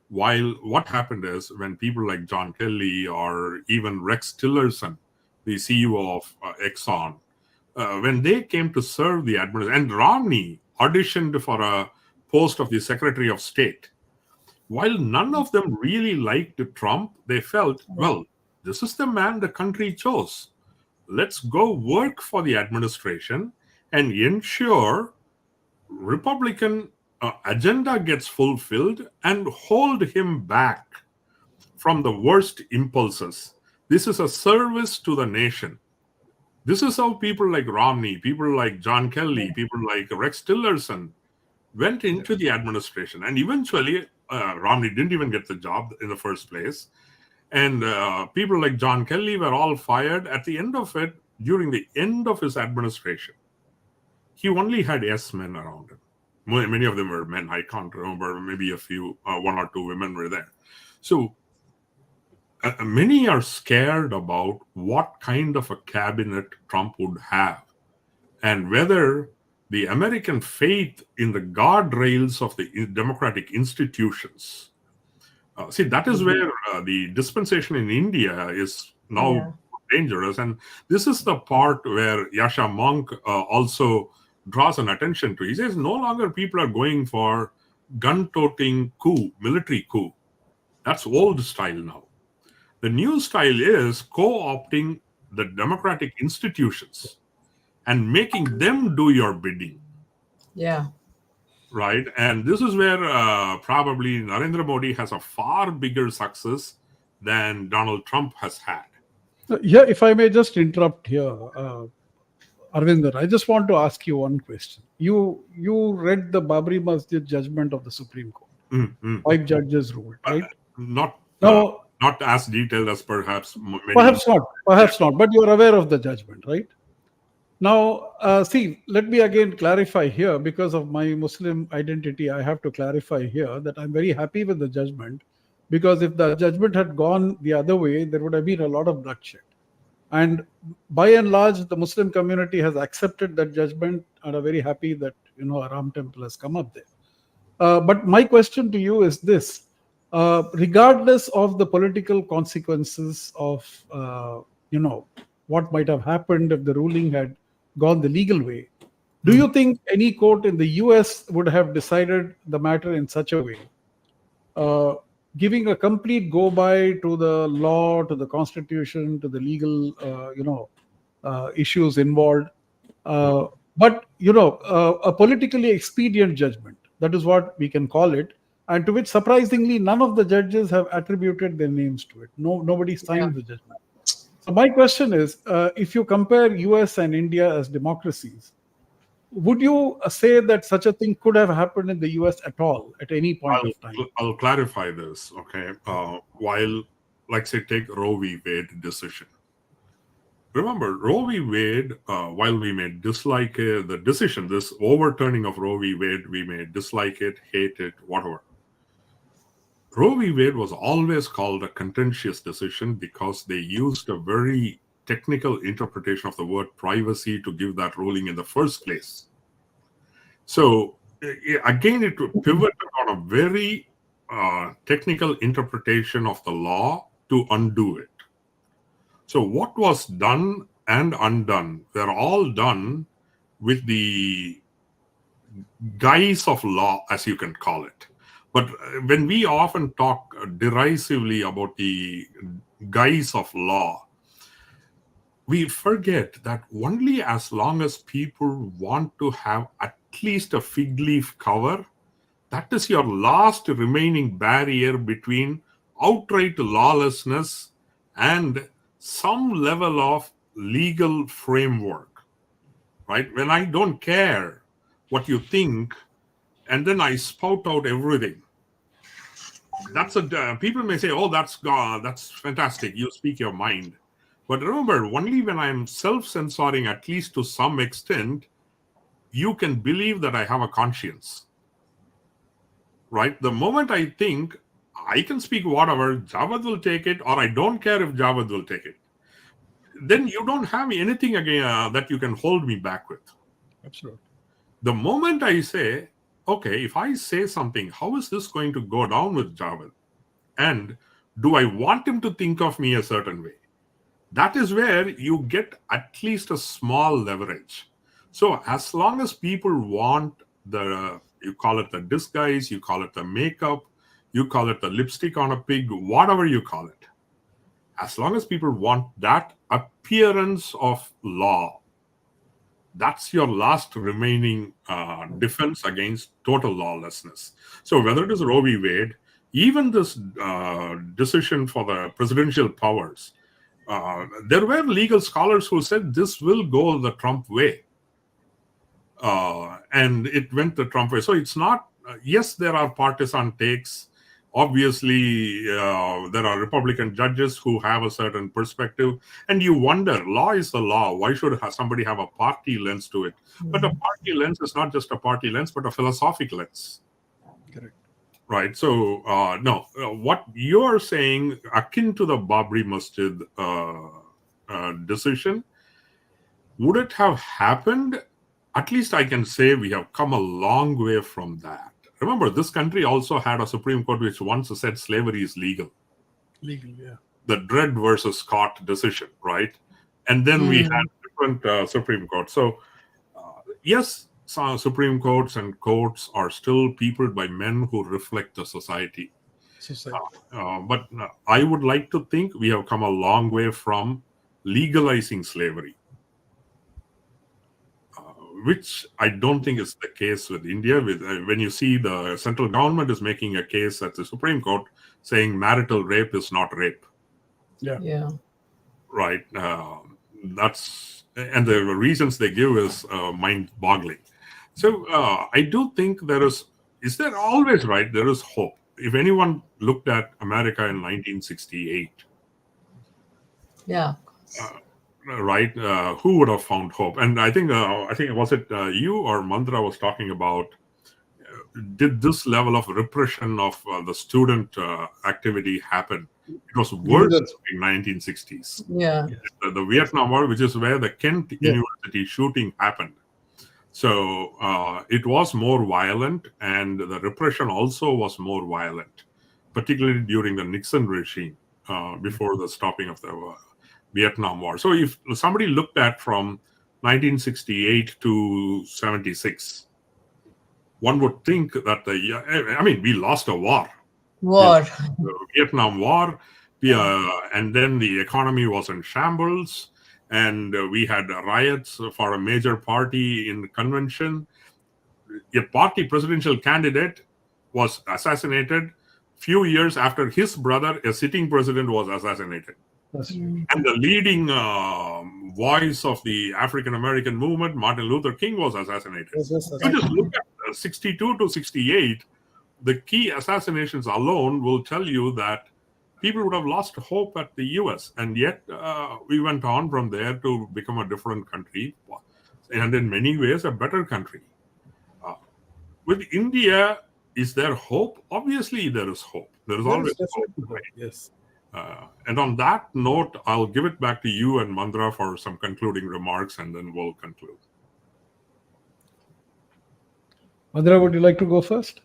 while what happened is when people like John Kelly or even Rex Tillerson, the CEO of Exxon, when they came to serve the administration, and Romney auditioned for a post of the Secretary of State, while none of them really liked Trump, they felt, well, this is the man the country chose. Let's go work for the administration and ensure Republican agenda gets fulfilled and hold him back from the worst impulses. This is a service to the nation. This is how people like Romney, people like John Kelly, people like Rex Tillerson went into the administration. And eventually, Romney didn't even get the job in the first place. And people like John Kelly were all fired. At the end of it, during the end of his administration, he only had yes men around him. Many of them were men. I can't remember. Maybe a few, one or two women were there. So many are scared about what kind of a cabinet Trump would have and whether the American faith in the guardrails of the democratic institutions. See, that is where the dispensation in India is now dangerous. And this is the part where Yasha Monk also draws an attention to. He says no longer people are going for gun-toting coup, military coup. That's old style now. The new style is co-opting the democratic institutions and making them do your bidding. Yeah. Right. And this is where probably Narendra Modi has a far bigger success than Donald Trump has had. Yeah, if I may just interrupt here, Aravindan, I just want to ask you one question. You read the Babri Masjid judgment of the Supreme Court. 5 judges ruled, right? Not as detailed as perhaps many. Perhaps not, but you're aware of the judgment, right? Now, see, let me again clarify here, because of my Muslim identity, I have to clarify here that I'm very happy with the judgment, because if the judgment had gone the other way, there would have been a lot of bloodshed. And by and large, the Muslim community has accepted that judgment and are very happy that, a Ram temple has come up there. But my question to you is this. Regardless of the political consequences of, what might have happened if the ruling had gone the legal way, do you think any court in the US would have decided the matter in such a way, giving a complete go-by to the law, to the constitution, to the legal, issues involved, but, a politically expedient judgment, that is what we can call it, and to which surprisingly none of the judges have attributed their names to it. Nobody signed the judgment. So my question is, if you compare US and India as democracies, would you say that such a thing could have happened in the US at all, at any point of time? I'll clarify this, okay? While, like say, take Roe v. Wade decision. Remember, Roe v. Wade, while we may dislike the decision, this overturning of Roe v. Wade, we may dislike it, hate it, whatever. Roe v. Wade was always called a contentious decision because they used a very technical interpretation of the word privacy to give that ruling in the first place. So again, it pivoted on a very technical interpretation of the law to undo it. So what was done and undone were all done with the guise of law, as you can call it. But when we often talk derisively about the guise of law, we forget that only as long as people want to have at least a fig leaf cover, that is your last remaining barrier between outright lawlessness and some level of legal framework, right? When I don't care what you think, and then I spout out everything. That's people may say, "Oh, that's fantastic. You speak your mind." But remember, only when I'm self-censoring, at least to some extent, you can believe that I have a conscience, right? The moment I think I can speak whatever, Jawad will take it, or I don't care if Jawad will take it, then you don't have anything again that you can hold me back with. Absolutely. The moment I say, okay, if I say something, how is this going to go down with Jawad? And do I want him to think of me a certain way? That is where you get at least a small leverage. So as long as people want you call it the disguise, you call it the makeup, you call it the lipstick on a pig, whatever you call it, as long as people want that appearance of law, that's your last remaining defense against total lawlessness. So whether it is Roe v. Wade, even this decision for the presidential powers, there were legal scholars who said this will go the Trump way. And it went the Trump way. So it's not, yes, there are partisan takes. Obviously, there are Republican judges who have a certain perspective. And you wonder, law is the law. Why should somebody have a party lens to it? But a party lens is not just a party lens, but a philosophic lens. Correct. Right. So, no, what you're saying, akin to the Babri Masjid decision, would it have happened? At least I can say we have come a long way from that. Remember, this country also had a Supreme Court which once said slavery is legal. Legal, yeah. The Dred versus Scott decision, right? And then we had different Supreme Courts. So, yes, some Supreme Courts and courts are still peopled by men who reflect the society. But I would like to think we have come a long way from legalizing slavery, which I don't think is the case with India. When you see the central government is making a case at the Supreme Court saying marital rape is not rape. Yeah. Right. And the reasons they give is mind-boggling. So I do think is there always, right, there is hope. If anyone looked at America in 1968, Yeah. Right, who would have found hope? And I think was it you or Mandira was talking about, did this level of repression of the student activity happen? It was worse in 1960s. Yeah. The Vietnam War, which is where the Kent University shooting happened. So it was more violent, and the repression also was more violent, particularly during the Nixon regime before the stopping of the Vietnam War. So if somebody looked at from 1968 to 76, one would think that we lost a war. The Vietnam War, and then the economy was in shambles, and we had riots for a major party in the convention. A party presidential candidate was assassinated few years after his brother, a sitting president, was assassinated. And the leading voice of the African American movement, Martin Luther King, was assassinated. You just look at 62 to 68, the key assassinations alone will tell you that people would have lost hope at the US. And yet we went on from there to become a different country, and in many ways a better country. With India, is there hope? Obviously there is hope. There is always hope. Right? Yes. And on that note, I'll give it back to you and Mandira for some concluding remarks, and then we'll conclude. Mandira, would you like to go first?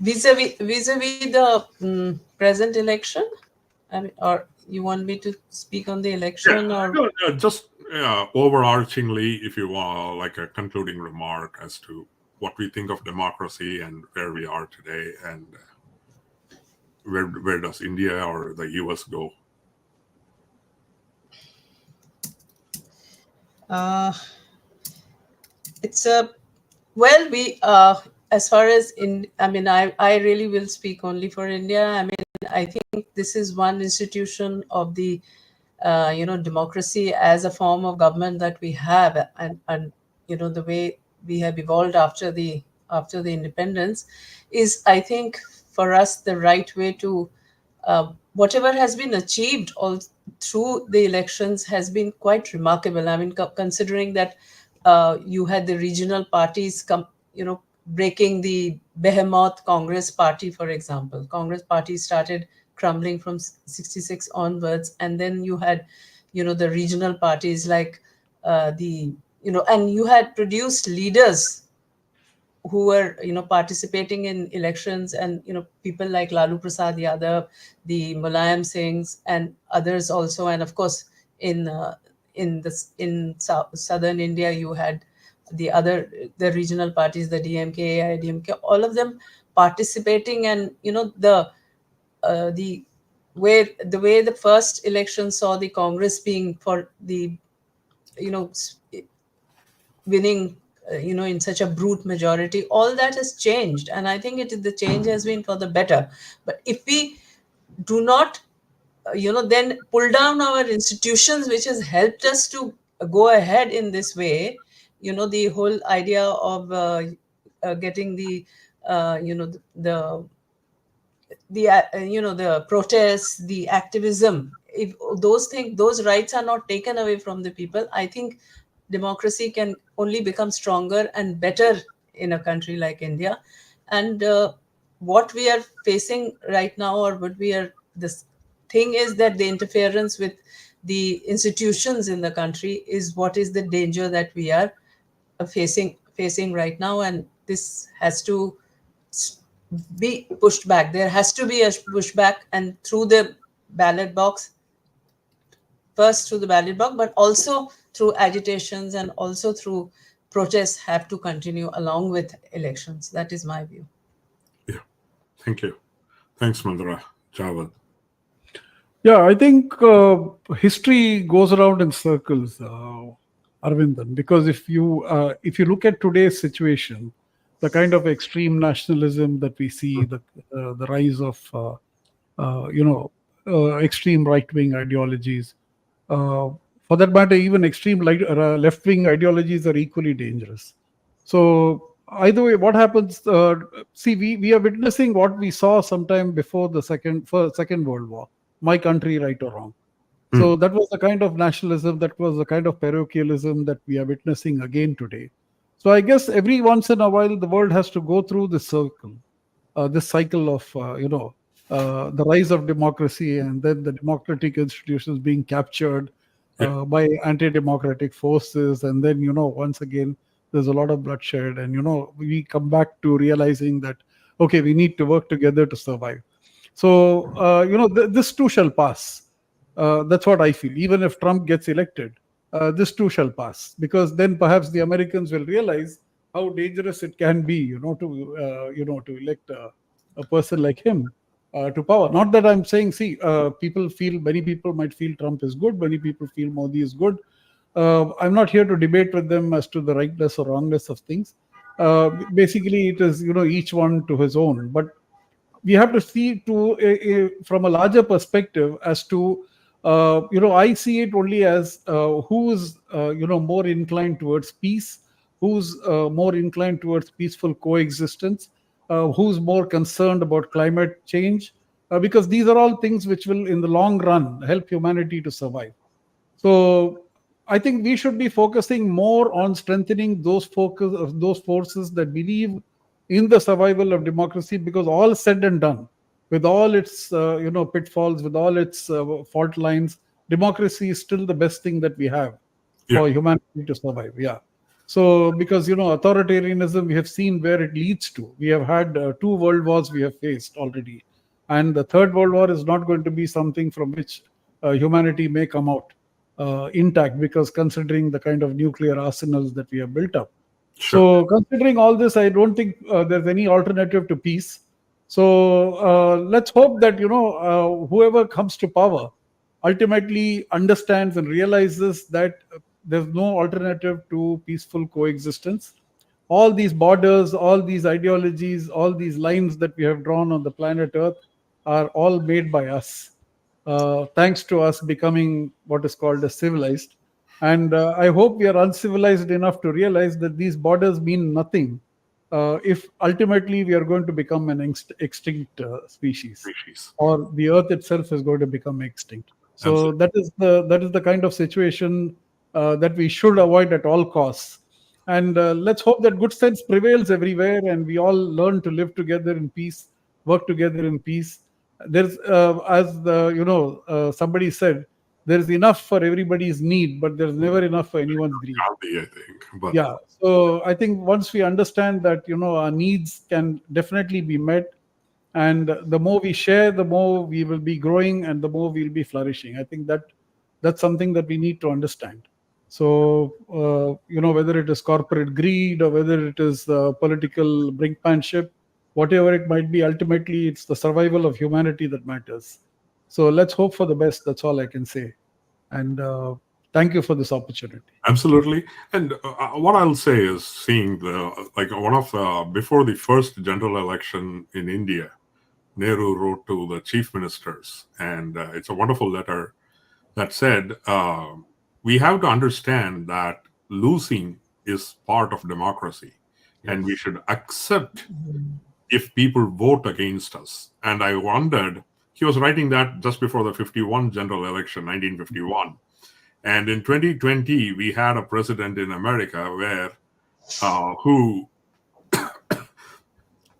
Vis-a-vis the present election, or you want me to speak on the election, or just overarchingly, if you want, like a concluding remark as to what we think of democracy and where we are today, and where does India or the US go? It's a we as far as I really will speak only for India. I think this is one institution of the democracy as a form of government that we have, and the way we have evolved after the independence, is, I think, for us the right way to whatever has been achieved all through the elections has been quite remarkable. I mean, considering that you had the regional parties breaking the behemoth Congress party, for example. Congress party started crumbling from 66 onwards, and then you had the regional parties like and you had produced leaders who were participating in elections, and people like Lalu Prasad Yadav, the Mulayam Singhs, and others also. And of course, in southern India, you had the regional parties, the DMK, AIDMK, all of them participating. And the way the first election saw the Congress being for the winning in such a brute majority, all that has changed, and I think the change has been for the better. But if we do not then pull down our institutions, which has helped us to go ahead in this way, the whole idea of getting the the protests, the activism, if those rights are not taken away from the people, I think democracy can only become stronger and better in a country like India. And what we are facing right now, or what we are this thing is that the interference with the institutions in the country is what is the danger that we are facing right now, and this has to be pushed back. There has to be a pushback, and through the ballot box, first through the ballot box, but also through agitations, and also through protests have to continue along with elections. That is my view. Yeah, thank you. Thanks, Mandira. Jawad. Yeah, I think history goes around in circles, Aravindan, because if you look at today's situation, the kind of extreme nationalism that we see, the rise of extreme right-wing ideologies, for that matter, even extreme left-wing ideologies are equally dangerous. So either way, what happens? See, we are witnessing what we saw sometime before the Second World War. My country, right or wrong. So that was the kind of nationalism, that was the kind of parochialism that we are witnessing again today. So I guess every once in a while, the world has to go through this cycle of the rise of democracy, and then the democratic institutions being captured by anti-democratic forces, and then once again there's a lot of bloodshed, and we come back to realizing that okay, we need to work together to survive. So this too shall pass. That's what I feel. Even if Trump gets elected, this too shall pass, because then perhaps the Americans will realize how dangerous it can be, to elect a person like him to power. Not that I'm saying, see, many people might feel Trump is good, many people feel Modi is good. I'm not here to debate with them as to the rightness or wrongness of things. Basically, it is, each one to his own. But we have to see from a larger perspective as to, I see it only as who's, more inclined towards peace, who's more inclined towards peaceful coexistence, who's more concerned about climate change, because these are all things which will, in the long run, help humanity to survive. So I think we should be focusing more on strengthening those forces that believe in the survival of democracy, because all said and done, with all its pitfalls, with all its fault lines, democracy is still the best thing that we have for humanity to survive. Yeah. So because authoritarianism, we have seen where it leads to. We have had 2 world wars we have faced already, and the 3rd World War is not going to be something from which humanity may come out intact, because considering the kind of nuclear arsenals that we have built up. So considering all this, I don't think there's any alternative to peace. So let's hope that whoever comes to power ultimately understands and realizes that there's no alternative to peaceful coexistence. All these borders, all these ideologies, all these lines that we have drawn on the planet Earth are all made by us. thanks to us becoming what is called a civilized. And I hope we are uncivilized enough to realize that these borders mean nothing if ultimately we are going to become an extinct species, or the earth itself is going to become extinct. So that is the kind of situation that we should avoid at all costs. And let's hope that good sense prevails everywhere, and we all learn to live together in peace, work together in peace. There's, as somebody said, there's enough for everybody's need, but there's never enough for anyone's greed. I think. But yeah. So I think once we understand that, our needs can definitely be met, and the more we share, the more we will be growing, and the more we'll be flourishing. I think that's something that we need to understand. So, whether it is corporate greed or whether it is political brinkmanship, whatever it might be, ultimately it's the survival of humanity that matters. So let's hope for the best. That's all I can say. And thank you for this opportunity. Absolutely. And what I'll say is, seeing before the first general election in India, Nehru wrote to the chief ministers, and it's a wonderful letter that said, we have to understand that losing is part of democracy, and we should accept if people vote against us. And I wondered, he was writing that just before the 51 general election, 1951. And in 2020, we had a president in America who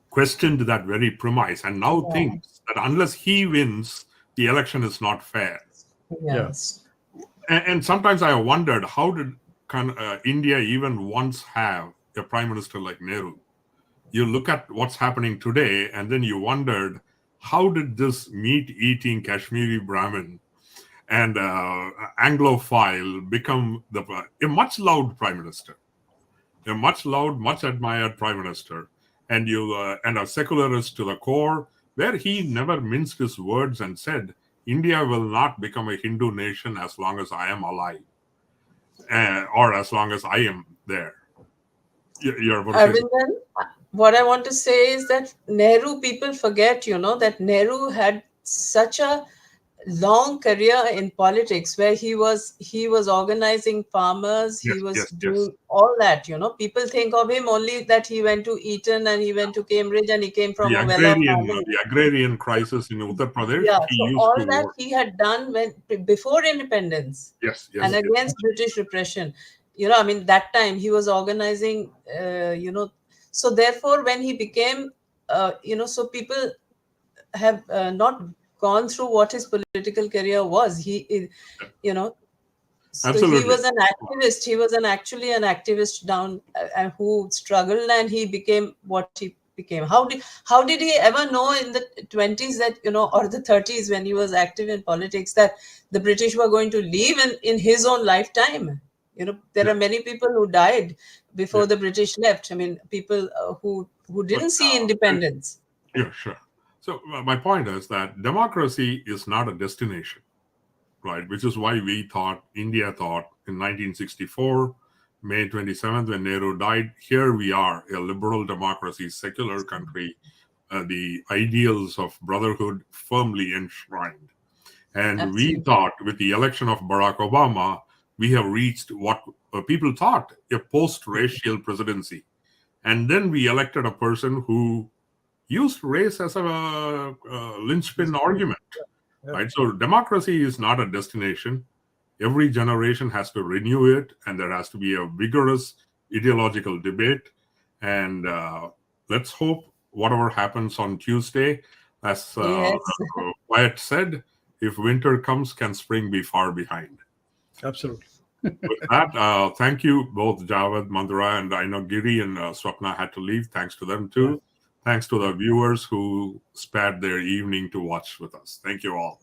questioned that very premise, and now thinks that unless he wins, the election is not fair. Yes. And sometimes I wondered, how did India even once have a prime minister like Nehru? You look at what's happening today, and then you wondered, how did this meat-eating Kashmiri Brahmin and Anglophile become a much-loved prime minister, a much-loved, much-admired prime minister, and a secularist to the core, where he never minced his words and said, India will not become a Hindu nation as long as I am alive, or as long as I am there. Aravindan, what I want to say is that Nehru, people forget, that Nehru had such a long career in politics, where he was organizing farmers, he was doing all that. People think of him only that he went to Eton and he went to Cambridge and he came from a well-off family. The agrarian crisis in Uttar Pradesh. Yeah, so all that he had done before independence. And against British repression. That time he was organizing. So therefore, when he became, so people have not gone through what his political career was. So Absolutely. he was an activist. He was actually an activist down who struggled, and he became what he became. How did he ever know in the 20s that, or the 30s, when he was active in politics, that the British were going to leave in his own lifetime? There are many people who died before the British left. People who didn't see independence. Yeah, sure. So my point is that democracy is not a destination, right? Which is why India thought in 1964, May 27th, when Nehru died, here we are, a liberal democracy, secular country, the ideals of brotherhood firmly enshrined. And Absolutely. We thought with the election of Barack Obama, we have reached what people thought, a post-racial presidency. And then we elected a person who used race as a linchpin argument, right? So democracy is not a destination. Every generation has to renew it, and there has to be a vigorous ideological debate. And let's hope whatever happens on Tuesday, as Wyatt said, if winter comes, can spring be far behind? Absolutely. With that, thank you both, Jawad, Mandira, and I know Giri and Swapna had to leave. Thanks to them too. Yeah. Thanks to the viewers who spared their evening to watch with us. Thank you all.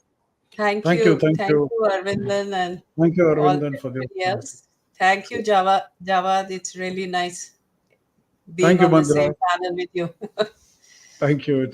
Thank you, Aravindan, and thank you, Aravindan, for everybody else. Thank you, Jawad. It's really nice being on the same panel with you. Thank you.